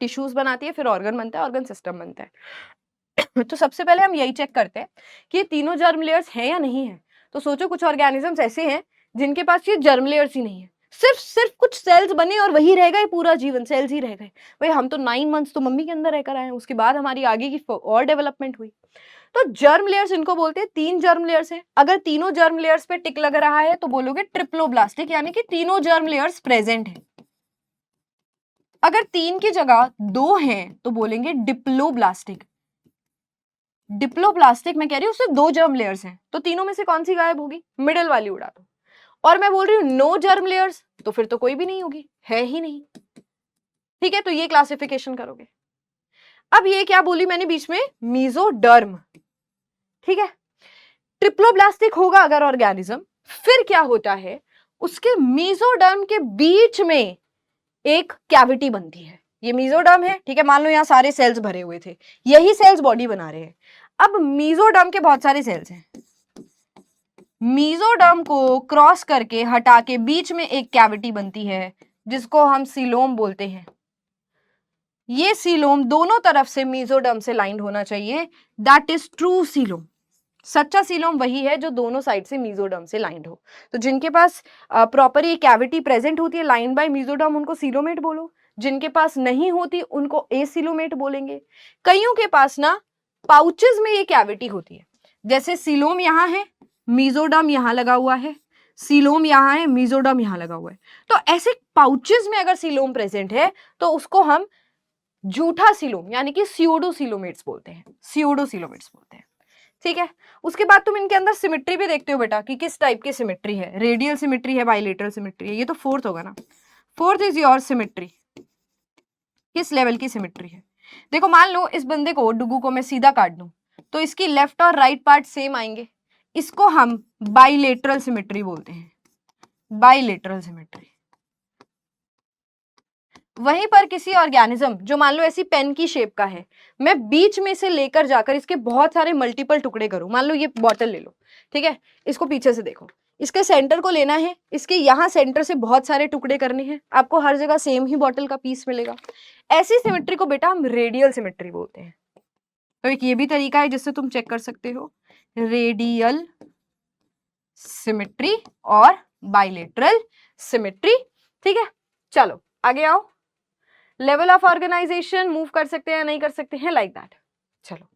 टिश्यूज बनाती है, फिर ऑर्गन बनता है, ऑर्गन सिस्टम बनता है। तो सबसे पहले हम यही चेक करते हैं कि ये तीनों जर्म लेयर्स हैं या नहीं है। तो सोचो कुछ ऑर्गेनिजम्स ऐसे हैं जिनके पास ये जर्म लेयर्स ही नहीं है, सिर्फ कुछ सेल्स बने और वही रह गए पूरा जीवन, सेल्स ही रह गए। भाई हम तो 9 मंथ्स तो मम्मी के अंदर रहकर आए हैं, उसके बाद हमारी आगे की और डेवलपमेंट हुई। तो जर्म लेयर्स इनको बोलते हैं, 3 जर्म लेयर्स हैं। अगर तीनों जर्म लेयर्स पे टिक लग रहा है तो बोलोगे ट्रिप्लोब्लास्टिक, यानी कि तीनों जर्म लेयर्स प्रेजेंट हैं। अगर 3 की जगह 2 हैं तो बोलेंगे डिप्लोब्लास्टिक। डिप्लोब्लास्टिक मैं कह रही हूं उससे 2 जर्म लेयर्स हैं, तो तीनों में से कौन सी गायब होगी, मिडिल वाली उड़ा दो। और मैं बोल रही हूँ नो जर्म लेयर्स, तो फिर तो कोई भी नहीं होगी, है ही नहीं। ठीक है, तो ये क्लासिफिकेशन करोगे। अब ये क्या बोली मैंने बीच में, मीजोडर्म। ठीक है, ट्रिप्लोब्लास्टिक होगा अगर ऑर्गेनिज्म, फिर क्या होता है, उसके मीजोडर्म के बीच में एक कैविटी बनती है। ये मीजोडर्म है, ठीक है, मान लो यहाँ सारे सेल्स भरे हुए थे, यही सेल्स बॉडी बना रहे हैं। अब मीजोडर्म के बहुत सारे सेल्स हैं, मीजोडर्म को क्रॉस करके हटा के बीच में एक कैविटी बनती है जिसको हम सीलोम बोलते हैं। ये सीलोम दोनों तरफ से मीजोडर्म से लाइंड होना चाहिए, दैट इज ट्रू सीलोम। सच्चा सीलोम वही है जो दोनों साइड से मीजोडर्म से लाइंड हो। तो जिनके पास प्रॉपर ये कैविटी प्रेजेंट होती है लाइंड बाय मीजोडर्म, उनको सीलोमेट बोलो। जिनके पास नहीं होती उनको एसीलोमेट बोलेंगे। कईयों के पास ना पाउचेस में ये कैविटी होती है, जैसे सीलोम यहाँ है, मीजोडर्म यहाँ लगा हुआ है, सीलोम यहाँ है, मीजोडर्म यहाँ लगा हुआ है। तो ऐसे पाउचेस में अगर सीलोम प्रेजेंट है तो उसको हम झूठा सीलोम यानी कि स्यूडोसीलोमेट्स बोलते हैं, स्यूडोसीलोमेट्स बोलते हैं। ठीक है, उसके बाद तुम इनके अंदर सिमेट्री भी देखते हो बेटा कि किस टाइप की सिमेट्री है, रेडियल सिमेट्री है, बाइलेटरल सिमेट्री है। ये तो फोर्थ होगा ना, फोर्थ इज योर सिमेट्री। किस लेवल की सिमेट्री है, देखो मान लो इस बंदे को, डुगू को मैं सीधा काट दूं तो इसकी लेफ्ट और राइट पार्ट सेम आएंगे, इसको हम बाइलेटरल सिमेट्री बोलते हैं, बाइलेटरल सिमेट्री। वहीं पर किसी ऑर्गेनिज्म जो मान लो ऐसी पेन की शेप का है, मैं बीच में से लेकर जाकर इसके बहुत सारे मल्टीपल टुकड़े करूं, मान लो ये बॉटल ले लो, ठीक है, इसको पीछे से देखो, इसके सेंटर को लेना है, इसके यहाँ सेंटर से बहुत सारे टुकड़े करने हैं, आपको हर जगह सेम ही बॉटल का पीस मिलेगा। ऐसी सिमेट्री को बेटा हम रेडियल सिमेट्री बोलते हैं। तो एक ये भी तरीका है जिससे तुम चेक कर सकते हो, रेडियल सिमेट्री और बाइलेटरल सिमेट्री। ठीक है, चलो आगे आओ। लेवल ऑफ ऑर्गेनाइजेशन मूव कर सकते हैं या नहीं कर सकते हैं, लाइक दैट। चलो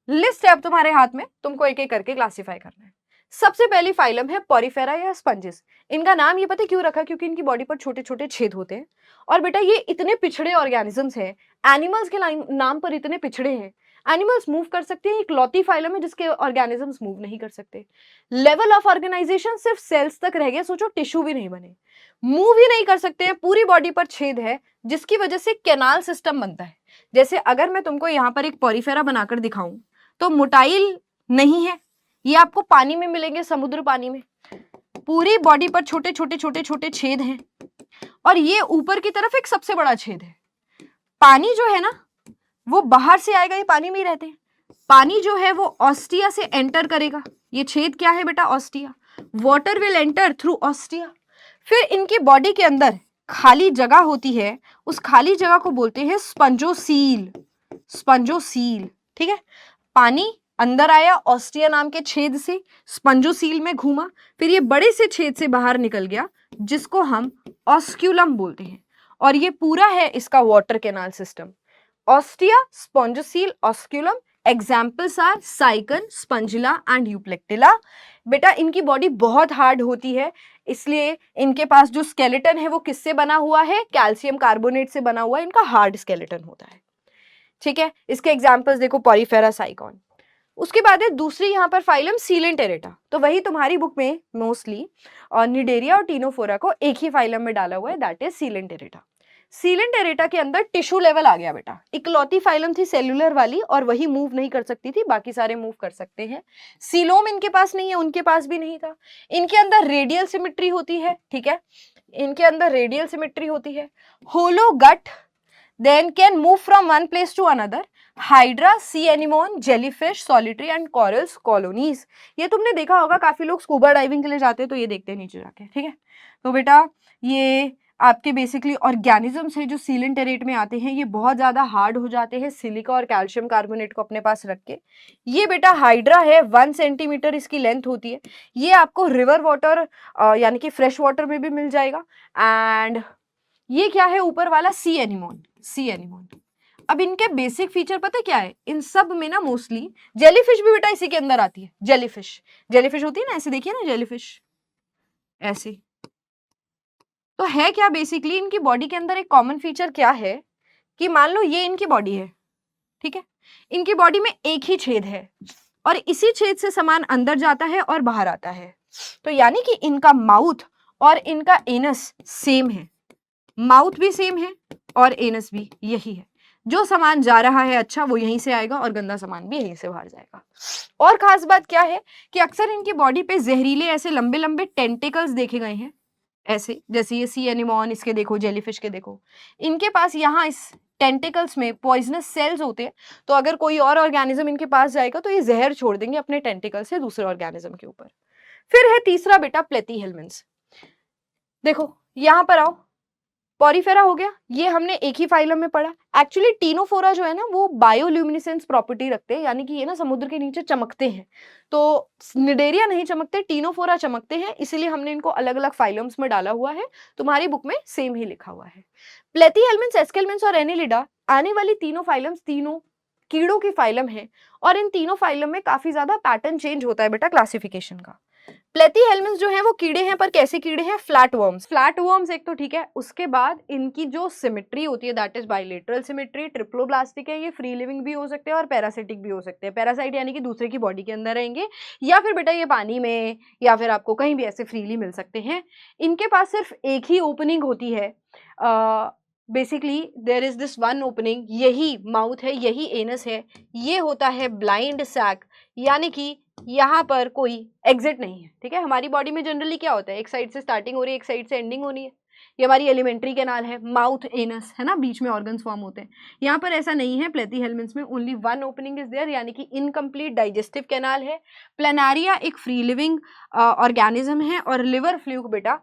लिस्ट है अब तुम्हारे हाथ में, तुमको एक एक करके क्लासिफाई करना है। सबसे पहली फाइलम है पॉरीफेरा या स्पंजेस। इनका नाम ये पता क्यों रखा, क्योंकि इनकी बॉडी पर छोटे छोटे छेद होते हैं। और बेटा ये इतने पिछड़े ऑर्गेनिजम्स हैं, एनिमल्स के नाम पर इतने पिछड़े हैं। एनिमल्स मूव कर सकते हैं, इकलौती फाइलम है जिसके ऑर्गेनिजम्स मूव नहीं कर सकते। लेवल ऑफ ऑर्गेनाइजेशन सिर्फ सेल्स तक रह गया, सोचो टिश्यू भी नहीं बने, मूव ही नहीं कर सकते हैं, पूरी बॉडी पर छेद है जिसकी वजह से कैनाल सिस्टम बनता है। जैसे अगर मैं तुमको यहाँ पर एक पॉरीफेरा बनाकर दिखाऊं तो मोटाइल नहीं है, ये आपको पानी में मिलेंगे, समुद्र पानी में। पूरी बॉडी पर छोटे छोटे छोटे छोटे छेद हैं और ये ऊपर की तरफ एक सबसे बड़ा छेद है। पानी जो है ना वो बाहर से आएगा, ये पानी में ही रहते हैं। पानी जो है वो ऑस्टिया से एंटर करेगा, ये छेद क्या है बेटा, ostia. Water will enter through ostia. फिर इनकी बॉडी के अंदर खाली जगह होती है, उस खाली जगह को बोलते हैं स्पंजोसील, स्पंजोसील। ठीक है, पानी अंदर आया ऑस्टिया नाम के छेद से, स्पंजोसील में घूमा, फिर ये बड़े से छेद से बाहर निकल गया जिसको हम ऑस्क्यूलम बोलते हैं। और ये पूरा है इसका water canal system, ostia, spongocoel, osculum, examples are sycon, spongilla and euplectella. बेटा इनकी बॉडी बहुत हार्ड होती है, इसलिए इनके पास जो स्केलेटन है वो किससे बना हुआ है, कैल्शियम कार्बोनेट से बना हुआ है, इनका हार्ड स्केलेटन होता है। ठीक है, इसके एग्जाम्पल्स देखो, पॉरीफेरा, साइकॉन। उसके बाद है दूसरी यहाँ पर फाइलम सीलेंटेरेटा, तो वही तुम्हारी बुक में मोस्टली और निडेरिया और टीनोफोरा को एक ही फाइलम में डाला हुआ है, दैट इज सीलेंटेरेटा। सीलेंटेरेटा के अंदर टिश्यू लेवल आ गया बेटा, इकलौती फाइलम थी सेल्यूलर वाली और वही मूव नहीं कर सकती थी, बाकी सारे मूव कर सकते हैं। सीलोम इनके पास नहीं है, उनके पास भी नहीं था। इनके अंदर रेडियल सिमेट्री होती है, ठीक है, इनके अंदर रेडियल सिमेट्री होती है। होलो गट then can move from one place to another. Hydra, C anemone, jellyfish, solitary and corals colonies. ये तुमने देखा होगा, काफी लोग स्कूबा डाइविंग के लिए जाते हैं तो ये देखते हैं नीचे जाके, ठीक है। तो बेटा ये आपके बेसिकली ऑर्गेनिजम्स हैं जो सीलेंटेरेट में आते हैं, ये बहुत ज्यादा हार्ड हो जाते हैं सिलिका और कैल्शियम कार्बोनेट को अपने पास रख के। ये बेटा हाइड्रा है, 1 सेंटीमीटर इसकी लेंथ होती है। ये आपको रिवर वाटर यानी कि फ्रेश वाटर में भी मिल जाएगा। एंड ये क्या है ऊपर वाला, सी एनिमोन, सी एनिमोन। अब इनके बेसिक फीचर पता क्या है, इन सब में ना मोस्टली जेलीफिश भी बेटा इसी के अंदर आती है। जेलीफिश, जेलीफिश होती है ना, ऐसे देखिए ना जेलीफिश ऐसे। तो है क्या बेसिकली इनकी बॉडी के अंदर एक कॉमन फीचर क्या है कि मान लो ये इनकी बॉडी है, ठीक है, इनकी बॉडी में एक ही छेद है और इसी छेद से सामान अंदर जाता है और बाहर आता है। तो यानी कि इनका माउथ और इनका एनस सेम है, माउथ भी सेम है और एनस भी यही है। जो सामान जा रहा है अच्छा वो यहीं से आएगा और गंदा सामान भी यहीं से बाहर जाएगा। और खास बात क्या है कि अक्सर इनकी बॉडी पे जहरीले ऐसे लंबे लंबे टेंटिकल्स देखे गए हैं, ऐसे जैसे ये सी एनिमोन, इसके देखो, जेलीफिश के देखो, इनके पास यहाँ इस टेंटिकल्स में पॉइजनस सेल्स होते हैं। तो अगर कोई और ऑर्गेनिज्म इनके पास जाएगा तो ये जहर छोड़ देंगे अपने टेंटिकल से दूसरे ऑर्गेनिज्म के ऊपर। फिर है तीसरा बेटा प्लेथीहेल्मिन्थ्स। देखो यहाँ पर आओ, पॉरीफेरा हो गया, ये हमने एक ही फाइलम में पढ़ा। एक्चुअली टीनोफोरा जो है ना वो बायोल्यूमिनेसेंस प्रॉपर्टी रखते हैं, यानी कि ये ना समुद्र के नीचे चमकते हैं। तो निडेरिया नहीं चमकते, टीनोफोरा चमकते हैं, इसीलिए हमने इनको अलग अलग फाइलम्स में डाला हुआ है। तुम्हारी बुक में सेम ही लिखा हुआ है। प्लेथीहेल्मिन्थ्स, एस्केल्मिन्थ्स और एनिलिडा आने वाली तीनों फाइलम्स तीनों कीड़ों की फाइलम है और इन तीनों फाइलम में काफी ज्यादा पैटर्न चेंज होता है बेटा क्लासिफिकेशन का। प्लेथीहेल्मिन्थ्स जो है वो कीड़े हैं, पर कैसे कीड़े हैं, फ्लैट वर्म्स। फ्लैट वर्म्स एक तो ठीक है, उसके बाद इनकी जो सिमेट्री होती है that is bilateral symmetry, triploblastic है, ये फ्री लिविंग भी हो सकते हैं और पैरासिटिक भी हो सकते हैं। पैरासाइट यानी कि दूसरे की बॉडी के अंदर रहेंगे, या फिर बेटा ये पानी में या फिर आपको कहीं भी ऐसे फ्रीली मिल सकते हैं। इनके पास सिर्फ एक ही ओपनिंग होती है, basically there is this one opening, यही माउथ है, यही एनस है, ये होता है ब्लाइंड सैक, यानी कि यहाँ पर कोई एग्जिट नहीं है। ठीक है, हमारी बॉडी में जनरली क्या होता है, एक साइड से स्टार्टिंग हो रही है, एक साइड से एंडिंग होनी है। ये हमारी एलिमेंट्री कैनाल है, माउथ एनस है ना, बीच में ऑर्गन्स फॉर्म होते हैं। यहाँ पर ऐसा नहीं है, प्लेथीहेल्मिन्थ्स में only one opening is there, यानी कि इनकम्प्लीट डाइजेस्टिव कैनाल है। प्लेनारिया एक फ्री लिविंग ऑर्गेनिज्म है और लिवर फ्लूक बेटा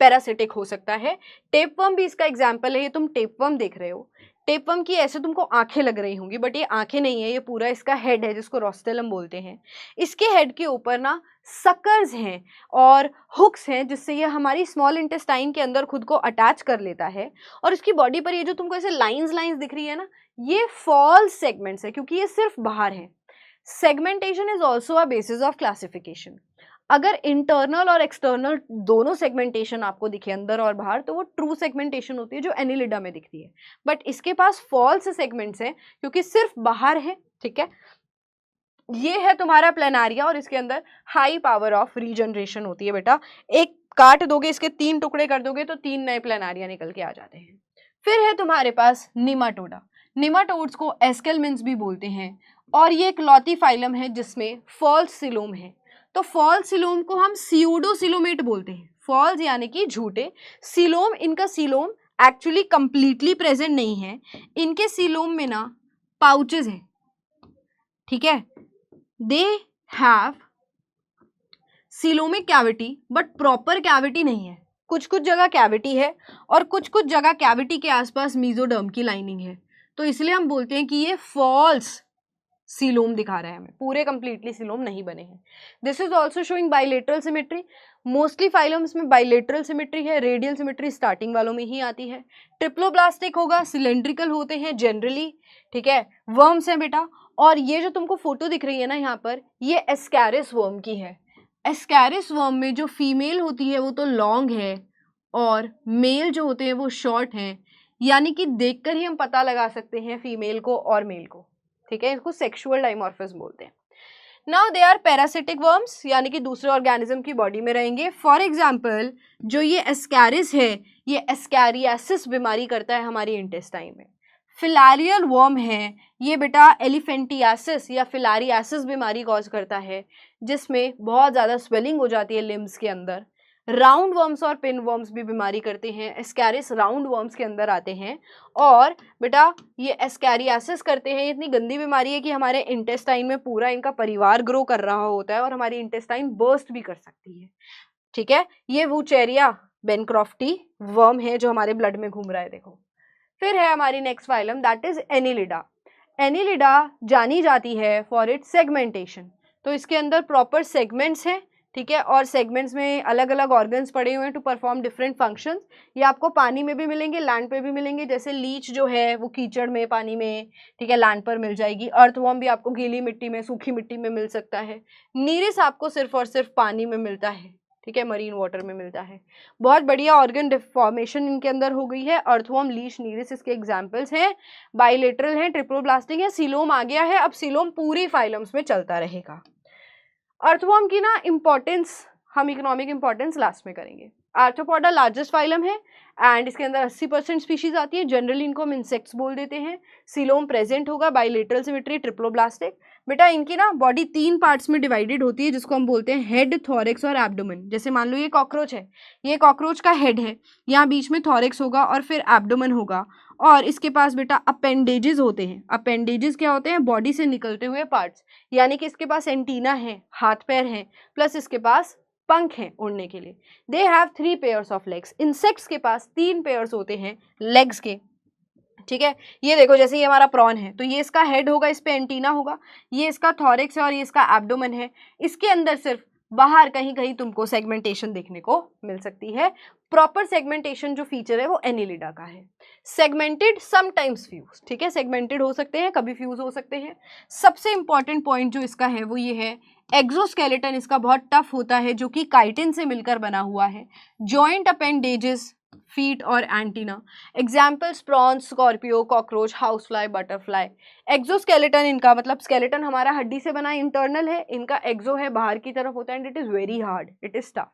पैरासिटिक हो सकता है। टेपवर्म भी इसका एग्जाम्पल है, ये तुम टेपवर्म देख रहे हो। टेपवर्म की ऐसे तुमको आंखें लग रही होंगी, बट ये आंखें नहीं है, ये पूरा इसका हेड है जिसको रोस्टेलम बोलते हैं। इसके हेड के ऊपर ना सकर्स हैं और हुक्स हैं, जिससे ये हमारी स्मॉल इंटेस्टाइन के अंदर खुद को अटैच कर लेता है। और इसकी बॉडी पर ये जो तुमको ऐसे लाइंस दिख रही है ना, ये फॉल्स सेगमेंट्स है, क्योंकि ये सिर्फ बाहर है। Segmentation is also a basis of classification. अगर इंटरनल और एक्सटर्नल दोनों सेगमेंटेशन आपको दिखे, अंदर और बाहर, तो वो ट्रू सेगमेंटेशन होती है जो एनिलिडा में दिखती है। बट इसके पास फॉल्स सेगमेंट्स हैं क्योंकि सिर्फ बाहर है। ठीक है, ये है तुम्हारा प्लेनारिया और इसके अंदर हाई पावर ऑफ रीजनरेशन होती है बेटा। एक काट दोगे, इसके 3 टुकड़े कर दोगे तो 3 नए प्लेनारिया निकल के आ जाते हैं। फिर है तुम्हारे पास निमाटोडा। निमाटोड्स को एस्केल्मिन्थ्स भी बोलते हैं और ये एक लौती फाइलम है जिसमें फॉल्स सिलोम है। तो फॉल्स सिलोम को हम सियूडोसिलोमेट बोलते हैं। फॉल्स यानी कि झूठे, सिलोम, इनका सिलोम एक्चुअली कंप्लीटली प्रेजेंट नहीं है। इनके सिलोम में ना पाउचेस हैं, ठीक है, they have coelomic cavity but proper cavity नहीं है। कुछ कुछ जगह कैविटी है और कुछ कुछ जगह कैविटी के आसपास मीजोडर्म की लाइनिंग है, तो इसलिए हम बोलते हैं कि ये फॉल्स सीलोम दिखा रहा है हमें, पूरे कंप्लीटली सीलोम नहीं बने हैं। This is also showing bilateral symmetry. Mostly phylums में बाइलेटरल सिमेट्री है, रेडियल सिमेट्री स्टार्टिंग वालों में ही आती है। ट्रिप्लोब्लास्टिक होगा, सिलेंड्रिकल होते हैं जनरली, ठीक है। वर्म्स हैं बेटा, और ये जो तुमको फोटो दिख रही है ना यहाँ पर, ये एस्कैरिस वर्म की है। एस्कैरिस वर्म में जो फीमेल होती है वो तो लॉन्ग है और मेल जो होते हैं वो शॉर्ट हैं, यानी कि देखकर ही हम पता लगा सकते हैं फीमेल को और मेल को, ठीक है। इसको सेक्सुअल डाइमॉर्फिज्म बोलते हैं। Now they are parasitic worms, यानी कि दूसरे ऑर्गेनिज्म की बॉडी में रहेंगे। फॉर एग्जाम्पल जो ये एस्कैरिस है, ये एस्कैरियासिस बीमारी करता है हमारी इंटेस्टाइन में। फिलारियल वर्म है ये बेटा, एलिफेंटियासिस या फिलारियासिस बीमारी कॉज करता है, जिसमें बहुत ज़्यादा स्वेलिंग हो जाती है लिम्स के अंदर। राउंड वर्म्स और पिन वर्म्स भी बीमारी करते हैं, एस्कैरिस राउंड वर्म्स के अंदर आते हैं। और बेटा ये एस्कैरियासिस करते हैं, इतनी गंदी बीमारी है कि हमारे इंटेस्टाइन में पूरा इनका परिवार ग्रो कर रहा होता है और हमारी इंटेस्टाइन बर्स्ट भी कर सकती है, ठीक है। ये वुचेरिया बेनक्रॉफ्टी वर्म है जो हमारे ब्लड में घूम रहा है, देखो। फिर है हमारी next phylum, that is Annelida. Annelida जानी जाती है फॉर इट्स सेगमेंटेशन, तो इसके अंदर प्रॉपर सेगमेंट्स हैं, ठीक है, और सेगमेंट्स में अलग अलग ऑर्गन्स पड़े हुए हैं टू परफॉर्म डिफरेंट फंक्शंस। ये आपको पानी में भी मिलेंगे, लैंड पे भी मिलेंगे, जैसे लीच जो है वो कीचड़ में, पानी में, ठीक है, लैंड पर मिल जाएगी। अर्थवर्म भी आपको गीली मिट्टी में, सूखी मिट्टी में मिल सकता है। नीरिस आपको सिर्फ और सिर्फ पानी में मिलता है, ठीक है, मरीन वाटर में मिलता है। बहुत बढ़िया ऑर्गन डिफॉर्मेशन इनके अंदर हो गई है। अर्थवर्म, लीच, नीरिस इसके एग्जाम्पल्स हैं। बाइलेटरल हैं, ट्रिप्लोब्लास्टिक है, सीलोम आ गया है। अब सीलोम पूरी फाइलम्स में चलता रहेगा। अर्थवर्म की ना इंपॉर्टेंस हम इकोनॉमिक इंपॉर्टेंस लास्ट में करेंगे। आर्थ्रोपोडा लार्जेस्ट फाइलम है एंड इसके अंदर 80% स्पीशीज आती है। जनरली इनको हम इंसेक्ट्स बोल देते हैं। सीलोम प्रेजेंट होगा, बाइलेटरल सिमेट्री, ट्रिप्लोब्लास्टिक। बेटा इनकी ना बॉडी 3 पार्ट्स में डिवाइडेड होती है, जिसको हम बोलते हैं हेड, थॉरेक्स और एब्डोमेन। जैसे मान लो ये कॉकरोच है, ये कॉकरोच का हेड है, यहाँ बीच में थॉरेक्स होगा और फिर एब्डोमेन होगा, और इसके पास बेटा अपेंडेजेस होते हैं। अपेंडेजेस क्या होते हैं? बॉडी से निकलते हुए पार्ट्स, यानी कि इसके पास एंटीना है, हाथ पैर हैं, प्लस इसके पास पंख हैं उड़ने के लिए। They have 3 pairs of legs. Insects के पास 3 पेयर्स होते हैं लेग्स के, ठीक है। ये देखो जैसे ये हमारा प्रॉन है, तो ये इसका हेड होगा, इस पे एंटीना होगा, ये इसका थॉरेक्स है और ये इसका एब्डोमेन है। इसके अंदर सिर्फ बाहर कहीं कहीं तुमको सेगमेंटेशन देखने को मिल सकती है। प्रॉपर सेगमेंटेशन जो फीचर है वो एनिलिडा का है। सेगमेंटेड, समटाइम्स फ्यूज, ठीक है, सेगमेंटेड हो सकते हैं, कभी फ्यूज हो सकते हैं। सबसे इंपॉर्टेंट पॉइंट जो इसका है वो ये है, एक्सोस्केलेटन इसका बहुत टफ होता है, जो कि काइटिन से मिलकर बना हुआ है। जॉइंट अपेंडेजेस, फीट और antenna. Examples prawns, Scorpio, cockroach, house fly, butterfly. Exoskeleton इनका मतलब स्केलेटन हमारा हड्डी से बना इंटरनल है, इनका एक्सो है, बाहर की तरफ होता है, and it is very hard, it is tough.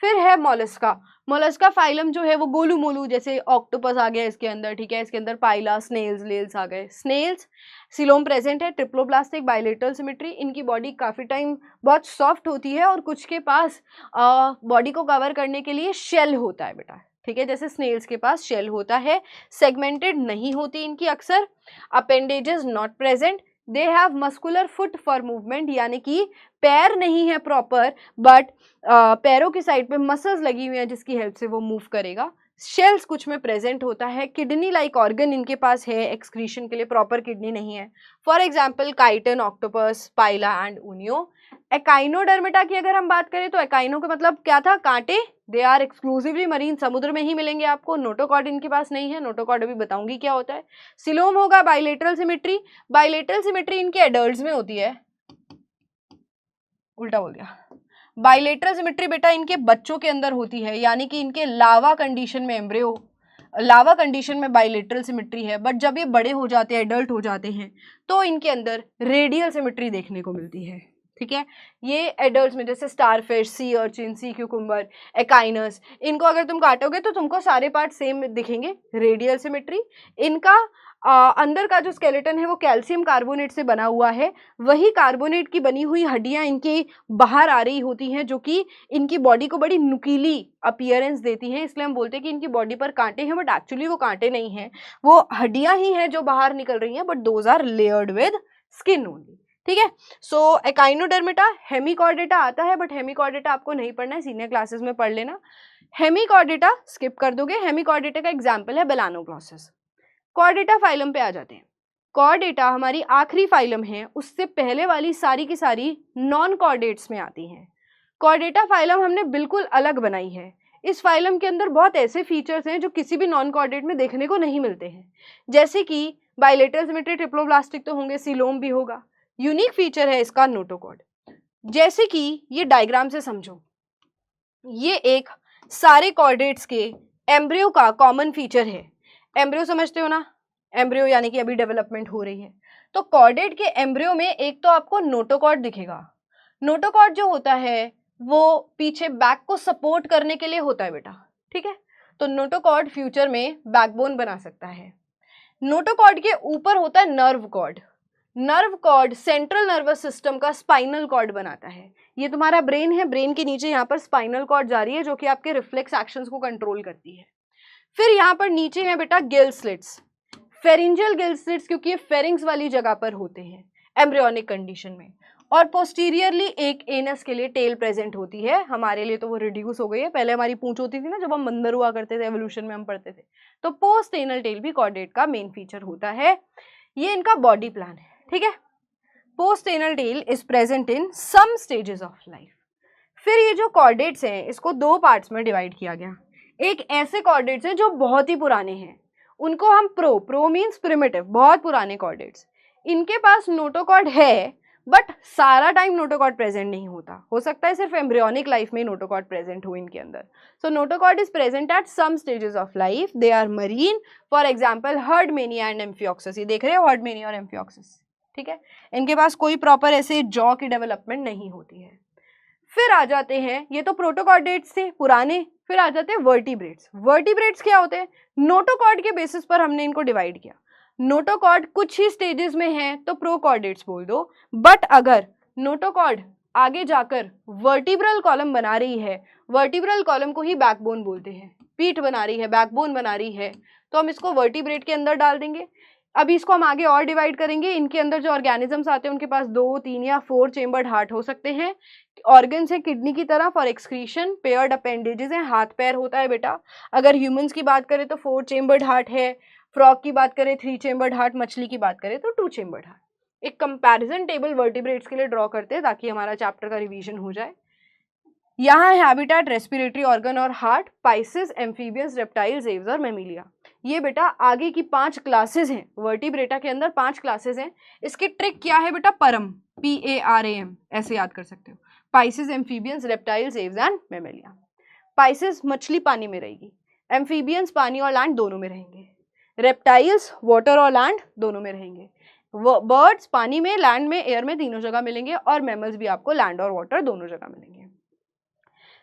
फिर है मोलस्का। मोलस्का फाइलम जो है वो गोलू मोलू, जैसे ऑक्टोपस आ गया इसके अंदर, ठीक है, इसके अंदर पाइला, स्नेल्स, लेल्स आ गए। स्नेल्स, सीलोम प्रेजेंट है, ट्रिप्लोब्लास्टिक, बाइलेटरल सिमेट्री। इनकी बॉडी काफ़ी टाइम बहुत सॉफ्ट होती है और कुछ के पास बॉडी को कवर करने के लिए शेल होता है बेटा, ठीक है, जैसे स्नेल्स के पास शेल होता है। सेगमेंटेड नहीं होती इनकी अक्सर। Appendages not present. They have muscular foot for movement, यानी कि पैर नहीं है प्रॉपर, बट पैरों की साइड पे मसल्स लगी हुई हैं जिसकी हेल्प से वो मूव करेगा। शेल्स कुछ में प्रेजेंट होता है। किडनी लाइक ऑर्गन इनके पास है एक्सक्रीशन के लिए, प्रॉपर किडनी नहीं है। For example chiton, octopus, pila and unio. Echinodermata की अगर हम बात करें तो एकाइनो का मतलब क्या था? कांटे। दे आर एक्सक्लूसिवली मरीन, समुद्र में ही मिलेंगे आपको। नोटोकॉर्ड इनके पास नहीं है, नोटोकॉर्ड अभी बताऊंगी क्या होता है। सिलोम होगा, बाइलेटरल सिमेट्री। बाइलेटरल सिमेट्री इनके एडल्ट्स में होती है, उल्टा बोल दिया। बाइलेटरल सिमेट्री बेटा इनके बच्चों के अंदर होती है, यानी कि इनके लावा कंडीशन में, एम्ब्रियो लावा कंडीशन में बाइलेटरल सिमेट्री है। बट जब ये बड़े हो जाते हैं, एडल्ट हो जाते हैं, तो इनके अंदर रेडियल सिमेट्री देखने को मिलती है, ठीक है। ये एडल्ट्स में, जैसे स्टारफिश, सी अर्चिन, सी क्यूकुम्बर, एकाइनस, इनको अगर तुम काटोगे तो तुमको सारे पार्ट सेम दिखेंगे, रेडियल सिमेट्री। इनका अंदर का जो स्केलेटन है वो कैल्शियम कार्बोनेट से बना हुआ है। वही कार्बोनेट की बनी हुई हड्डियां इनकी बाहर आ रही होती हैं, जो कि इनकी बॉडी को बड़ी नुकीली अपीयरेंस देती हैं। इसलिए हम बोलते हैं कि इनकी बॉडी पर कांटे हैं, बट एक्चुअली वो कांटे नहीं हैं, वो हड्डियां ही हैं जो बाहर निकल रही हैं, but those are layered with skin only, ठीक है। सो एकाइनोडर्मेटा, हेमिकॉर्डेटा आता है, बट हेमिकॉर्डेटा आपको नहीं पढ़ना है, सीनियर क्लासेस में पढ़ लेना। हेमिकॉर्डेटा स्किप कर दोगे। हेमिकॉर्डेटा का एग्जाम्पल है बेलानोग्लॉसिस। कॉर्डेटा फाइलम पे आ जाते हैं। कॉर्डेटा हमारी आखिरी फाइलम है, उससे पहले वाली सारी की सारी नॉन कॉर्डेट्स में आती हैं। कॉर्डेटा फाइलम हमने बिल्कुल अलग बनाई है। इस फाइलम के अंदर बहुत ऐसे फीचर्स हैं जो किसी भी नॉन कॉर्डेट में देखने को नहीं मिलते हैं, जैसे कि बाइलेटरल सिमेट्री, ट्रिप्लोब्लास्टिक तो होंगे, सीलोम भी होगा। यूनिक फीचर है इसका नोटोकॉर्ड। जैसे कि ये डायग्राम से समझो, ये एक सारे कॉर्डेट्स के एम्ब्रियो का कॉमन फीचर है। एम्ब्रियो समझते हो ना, एम्ब्रियो यानी कि अभी डेवलपमेंट हो रही है। तो कॉर्डेट के एम्ब्रियो में एक तो आपको नोटोकॉर्ड दिखेगा। नोटोकॉर्ड जो होता है वो पीछे बैक को सपोर्ट करने के लिए होता है बेटा, ठीक है। तो नोटोकॉर्ड फ्यूचर में बैकबोन बना सकता है। नोटोकॉर्ड के ऊपर होता है nerve cord. Nerve cord central nervous system का स्पाइनल कॉर्ड बनाता है। ये तुम्हारा ब्रेन है, ब्रेन के नीचे यहाँ पर स्पाइनल कॉर्ड जा रही है जो कि आपके रिफ्लेक्स एक्शंस को कंट्रोल करती है। फिर यहाँ पर नीचे है बेटा gill slits, pharyngeal gill slits, क्योंकि ये फेरिंग्स वाली जगह पर होते हैं एम्ब्रियोनिक कंडीशन में। और पोस्टीरियरली एक एनस के लिए टेल प्रेजेंट होती है। हमारे लिए तो वो रिड्यूस हो गई है, पहले हमारी पूंछ होती थी ना जब हम बंदर हुआ करते थे, एवोल्यूशन में हम पढ़ते थे। तो पोस्ट एनल टेल भी कॉर्डेट का मेन फीचर होता है। ये इनका बॉडी प्लान है, ठीक है। Post anal tail is present in some stages of life. फिर ये जो कॉर्डेट्स हैं इसको दो पार्ट्स में डिवाइड किया गया। एक ऐसे कॉर्डेट्स हैं जो बहुत ही पुराने हैं, उनको हम प्रो मीन्स प्रिमिटिव, बहुत पुराने कॉर्डेट्स। इनके पास नोटोकॉर्ड है बट सारा टाइम नोटोकॉर्ड प्रेजेंट नहीं होता, हो सकता है सिर्फ एम्ब्रियोनिक लाइफ में नोटोकॉर्ड प्रेजेंट हो इनके अंदर। So notochord is present at some stages of life, they are marine, for example herdmania and amphioxus. ये देख रहे हो हर्डमेनिया और एम्फियोक्सिस, ठीक है। इनके पास कोई प्रॉपर ऐसे जॉ की डेवलपमेंट नहीं होती है। फिर आ जाते हैं, ये तो प्रोटोकॉर्डेट्स थे पुराने, फिर आ जाते हैं वर्टिब्रेट्स। वर्टिब्रेट्स क्या होते हैं? नोटोकॉर्ड के बेसिस पर हमने इनको डिवाइड किया। नोटोकॉर्ड कुछ ही स्टेजेस में है तो प्रोकॉर्डेट्स बोल दो, बट अगर नोटोकॉर्ड आगे जाकर वर्टिब्रल कॉलम बना रही है, वर्टिब्रल कॉलम को ही बैकबोन बोलते हैं, पीठ बना रही है, बैकबोन बना रही है, तो हम इसको वर्टिब्रेट के अंदर डाल देंगे। अभी इसको हम आगे और डिवाइड करेंगे। इनके अंदर जो ऑर्गेनिजम्स आते हैं उनके पास 2, 3 या 4 चेम्बर्ड हार्ट हो सकते हैं। ऑर्गन्स है किडनी की तरह फॉर एक्सक्रीशन, पेयर्ड अपेंडेजेस हैं, हाथ पैर होता है बेटा। अगर ह्यूमंस की बात करें तो 4 चेम्बर्ड हार्ट है, फ्रॉग की बात करें 3 चेम्बर्ड हार्ट, मछली की बात करें तो 2 चेम्बर्ड हार्ट। एक कंपैरिजन टेबल वर्टिब्रेट्स के लिए ड्रॉ करते हैं ताकि हमारा चैप्टर का रिवीजन हो जाए। यहाँ है हैबिटेट, रेस्पिरेटरी ऑर्गन और heart, Pisces, amphibians, reptiles, Aves और मैमिलिया। ये बेटा आगे की 5 क्लासेस हैं, वर्टिब्रेटा के अंदर 5 क्लासेस हैं। इसकी ट्रिक क्या है बेटा? परम, PARAM ऐसे याद कर सकते हो। Pisces, amphibians, reptiles, Aves and Mammalia. Pisces मछली पानी में रहेगी, एम्फीबियंस पानी और लैंड दोनों में रहेंगे, रेप्टाइल्स वाटर और लैंड दोनों में रहेंगे, बर्ड्स पानी में, लैंड में, एयर में, तीनों जगह मिलेंगे, और मैमल्स भी आपको लैंड और वाटर दोनों जगह मिलेंगे।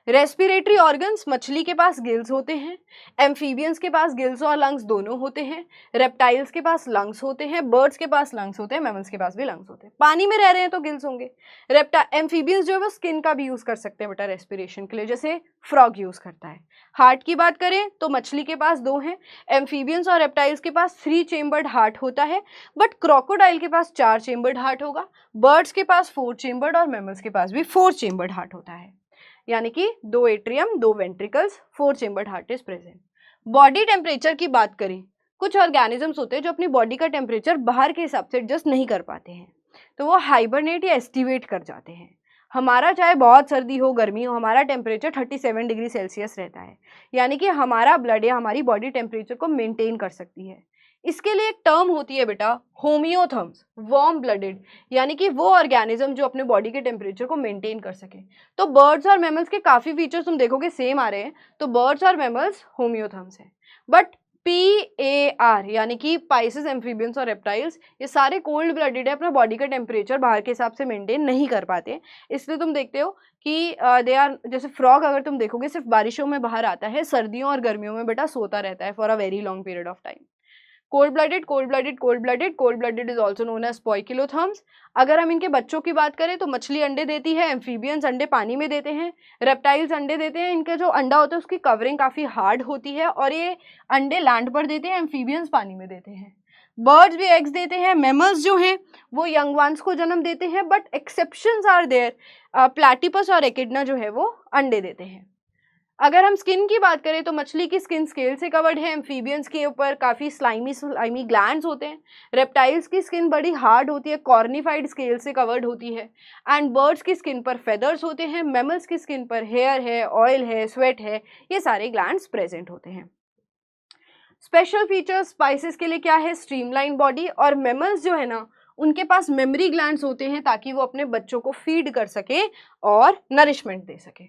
रेस्पिरेटरी ऑर्गन्स, मछली के पास गिल्स होते हैं, एम्फीबियंस के पास गिल्स और लंग्स दोनों होते हैं, रेप्टाइल्स के पास लंग्स होते हैं, बर्ड्स के पास लंग्स होते हैं, मैमल्स के पास भी लंग्स होते हैं। पानी में रह रहे हैं तो गिल्स होंगे। एम्फीबियंस जो है वो स्किन का भी यूज कर सकते हैं बेटा रेस्पिरेशन के लिए, जैसे फ्रॉग यूज करता है। हार्ट की बात करें तो मछली के पास 2 हैं, एम्फीबियंस और रेप्टाइल्स के पास 3 चेम्बर्ड हार्ट होता है, बट क्रोकोडाइल के पास 4 चेम्बर्ड हार्ट होगा, बर्ड्स के पास 4 चेम्बर्ड और मैमल्स के पास भी 4 चेम्बर्ड हार्ट होता है। यानी कि 2 atrium, 2 ventricles, 4 chambered heart is present. Body temperature की बात करें, कुछ ऑर्गेनिजम्स होते हैं जो अपनी बॉडी का टेम्परेचर बाहर के हिसाब से एडजस्ट नहीं कर पाते हैं, तो वो हाइबरनेट या एस्टिवेट कर जाते हैं। हमारा चाहे बहुत सर्दी हो, गर्मी हो, हमारा टेम्परेचर 37 डिग्री सेल्सियस रहता है, यानी कि हमारा ब्लड या हमारी बॉडी टेम्परेचर को मेंटेन कर सकती है। इसके लिए एक टर्म होती है बेटा होमियोथर्म्स, वार्म ब्लडेड, यानी कि वो ऑर्गेनिज्म जो अपने बॉडी के टेम्परेचर को मेंटेन कर सके। तो बर्ड्स और मैमल्स के काफी फीचर्स तुम देखोगे सेम आ रहे हैं, तो बर्ड्स और मैमल्स होमियोथर्म्स हैं। बट PAR यानी कि पाइसेस, एम्फीबियंस और रेप्टाइल्स, ये सारे कोल्ड ब्लडेड है, अपना बॉडी का टेम्परेचर बाहर के हिसाब से मेंटेन नहीं कर पाते। इसलिए तुम देखते हो कि दे आर, जैसे फ्रॉग अगर तुम देखोगे सिर्फ बारिशों में बाहर आता है, सर्दियों और गर्मियों में बेटा सोता रहता है for a very long period of time. Cold blooded, cold blooded, cold blooded, cold blooded is also known as poikilotherms. अगर हम इनके बच्चों की बात करें तो मछली अंडे देती है, एम्फीबियंस अंडे पानी में देते हैं, रेप्टाइल्स अंडे देते हैं, इनका जो अंडा होता है उसकी कवरिंग काफ़ी हार्ड होती है, और ये अंडे लैंड पर देते हैं, एम्फीबियंस पानी में देते हैं। बर्ड्स भी एग्स देते हैं, मैमल्स जो हैं वो यंग वंस को जन्म देते हैं, but exceptions are there, platypus और एकिडना जो है वो अंडे देते हैं। अगर हम स्किन की बात करें तो मछली की स्किन स्केल से कवर्ड है, एम्फीबियंस के ऊपर काफ़ी स्लाइमी ग्लैंड्स होते हैं, रेप्टाइल्स की स्किन बड़ी हार्ड होती है, कॉर्निफाइड स्केल से कवर्ड होती है, एंड बर्ड्स की स्किन पर फेदर्स होते हैं, मैमल्स की स्किन पर हेयर है, ऑयल है, स्वेट है, ये सारे ग्लैंड्स प्रेजेंट होते हैं। स्पेशल फीचर्स स्पाइसेस के लिए क्या है, स्ट्रीमलाइन बॉडी, और मैमल्स जो है ना उनके पास मेमोरी ग्लैंड्स होते हैं ताकि वो अपने बच्चों को फीड कर सके और नरिशमेंट दे सके।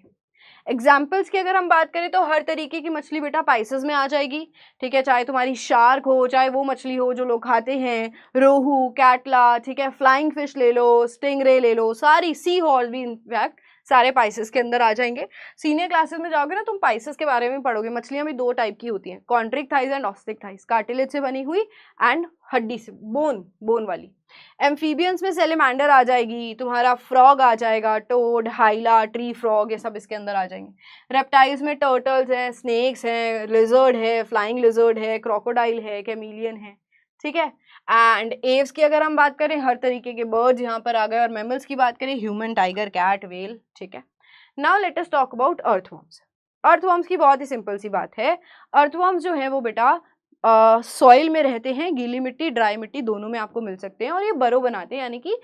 एग्जाम्पल्स की अगर हम बात करें तो हर तरीके की मछली बेटा पाइसेस में आ जाएगी, ठीक है, चाहे तुम्हारी शार्क हो, चाहे वो मछली हो जो लोग खाते हैं, रोहू, कैटला, ठीक है, फ्लाइंग फिश ले लो, स्टिंगरे ले लो, सारी सी हॉर्स भी इनफैक्ट सारे पाइसेस के अंदर आ जाएंगे। सीनियर क्लासेस में जाओगे ना तुम पाइसेस के बारे में पढ़ोगे। मछलियां भी दो टाइप की होती हैं, कॉन्ट्रिक थाइज एंड ऑस्टिक थाइज, कार्टिलेज से बनी हुई एंड हड्डी से, बोन वाली। एम्फीबियंस में सेलेमेंडर आ जाएगी, तुम्हारा फ्रॉग आ जाएगा, टोड, हाइला, ट्री फ्रॉग, ये सब इसके अंदर आ जाएंगे। रेप्टाइल्स में टर्टल्स हैं, स्नेक्स हैं, लिजर्ड है, फ्लाइंग लिजर्ड है, क्रोकोडाइल है, कैमिलियन है, ठीक है। एंड एव्स की अगर हम बात करें हर तरीके के बर्ड्स यहाँ पर आ गए, और मैमल्स की बात करें ह्यूमन, टाइगर, कैट, वेल, ठीक है। Now let us talk about earthworms. Earthworms की बहुत ही सिंपल सी बात है, अर्थवर्म्स जो है वो बेटा सॉइल में रहते हैं, गीली मिट्टी, ड्राई मिट्टी दोनों में आपको मिल सकते हैं, और ये बरो बनाते हैं, यानी कि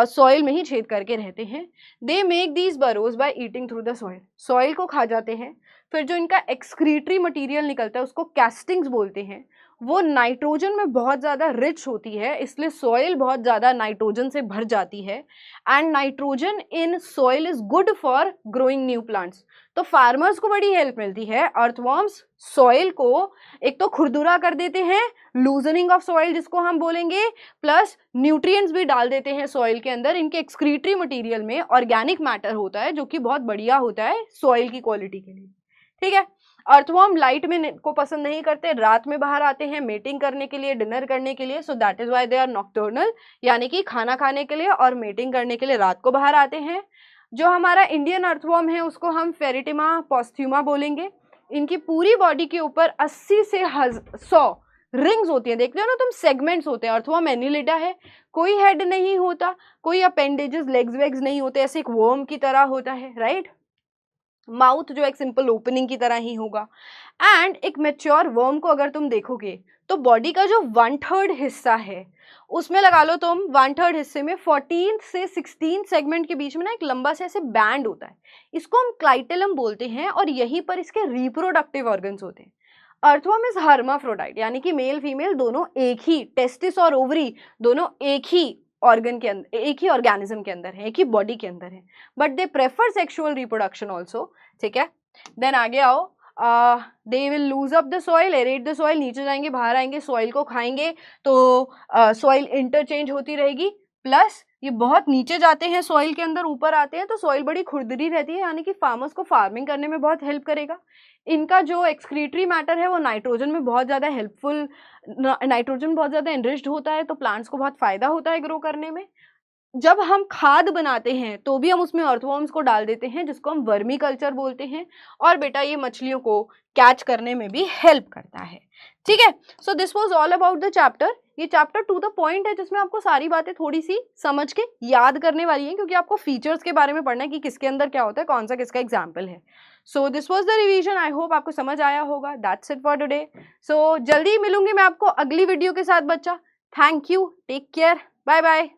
सॉइल में ही छेद करके रहते हैं। They make these burrows by eating through the soil, soil को खा जाते हैं, फिर जो इनका एक्सक्रीटरी मटेरियल निकलता है उसको कैस्टिंग्स बोलते हैं, वो नाइट्रोजन में बहुत ज़्यादा रिच होती है, इसलिए सॉइल बहुत ज़्यादा नाइट्रोजन से भर जाती है, and nitrogen in soil is good for growing new plants. तो फार्मर्स को बड़ी हेल्प मिलती है, अर्थवर्म्स सॉइल को एक तो खुरदुरा कर देते हैं, लूजनिंग ऑफ सॉइल जिसको हम बोलेंगे, प्लस न्यूट्रिएंट्स भी डाल देते हैं सॉइल के अंदर। इनके एक्सक्रीटरी मटेरियल में ऑर्गेनिक मैटर होता है जो कि बहुत बढ़िया होता है सॉइल की क्वालिटी के लिए, ठीक है। अर्थवर्म लाइट में को पसंद नहीं करते, रात में बाहर आते हैं मेटिंग करने के लिए, डिनर करने के लिए, so that is why they are nocturnal, यानी कि खाना खाने के लिए और मेटिंग करने के लिए रात को बाहर आते हैं। जो हमारा इंडियन अर्थवर्म है उसको हम फेरिटिमा पोस्थ्यूमा बोलेंगे। इनकी पूरी बॉडी के ऊपर 80 से 100 रिंग्स होती हैं, देख रहे हो ना तुम, सेगमेंट्स होते हैं। अर्थवर्म एनिलिडा है, कोई हेड नहीं होता, कोई अपेंडेजेस, लेग्स वेग्स नहीं होते, ऐसे एक वर्म की तरह होता है, राइट। माउथ जो एक सिंपल ओपनिंग की तरह ही होगा। एंड एक मेच्योर वर्म को अगर तुम देखोगे तो बॉडी का जो 1/3 हिस्सा है उसमें लगा लो तुम 1/3 हिस्से में 14 से 16 सेगमेंट के बीच में ना एक लंबा सा ऐसे बैंड होता है, इसको हम क्लाइटेलम बोलते हैं, और यहीं पर इसके रिप्रोडक्टिव ऑर्गन्स होते हैं। अर्थवर्म इज हर्माफ्रोडाइट, यानी कि मेल फीमेल दोनों एक ही, टेस्टिस और ओवरी दोनों एक ही ऑर्गन के अंदर, एक ही ऑर्गेनिज्म के अंदर है, एक ही बॉडी के अंदर है, but they prefer sexual reproduction also, ठीक है। देन आगे आओ, they will lose up the soil, aerate the soil, नीचे जाएंगे बाहर आएंगे, सॉइल को खाएंगे, तो सॉइल इंटरचेंज होती रहेगी, प्लस ये बहुत नीचे जाते हैं सॉइल के अंदर, ऊपर आते हैं तो सॉइल बड़ी खुरदरी रहती है, यानी कि फार्मर्स को फार्मिंग करने में बहुत हेल्प करेगा। इनका जो एक्सक्रीटरी मैटर है वो नाइट्रोजन में बहुत ज़्यादा हेल्पफुल, नाइट्रोजन बहुत ज़्यादा एनरिच्ड होता है, तो प्लांट्स को बहुत फ़ायदा होता है ग्रो करने में। जब हम खाद बनाते हैं तो भी हम उसमें अर्थवर्म्स को डाल देते हैं, जिसको हम वर्मी कल्चर बोलते हैं, और बेटा ये मछलियों को कैच करने में भी हेल्प करता है, ठीक है। So this was all about the chapter. ये चैप्टर टू द पॉइंट है, जिसमें आपको सारी बातें थोड़ी सी समझ के याद करने वाली हैं, क्योंकि आपको फीचर्स के बारे में पढ़ना है कि किसके अंदर क्या होता है, कौन सा किसका एग्जाम्पल है। So this was the revision, I hope आपको समझ आया होगा। That's it for today. So जल्दी मिलूंगी मैं आपको अगली वीडियो के साथ बच्चा। Thank you, take care, bye bye.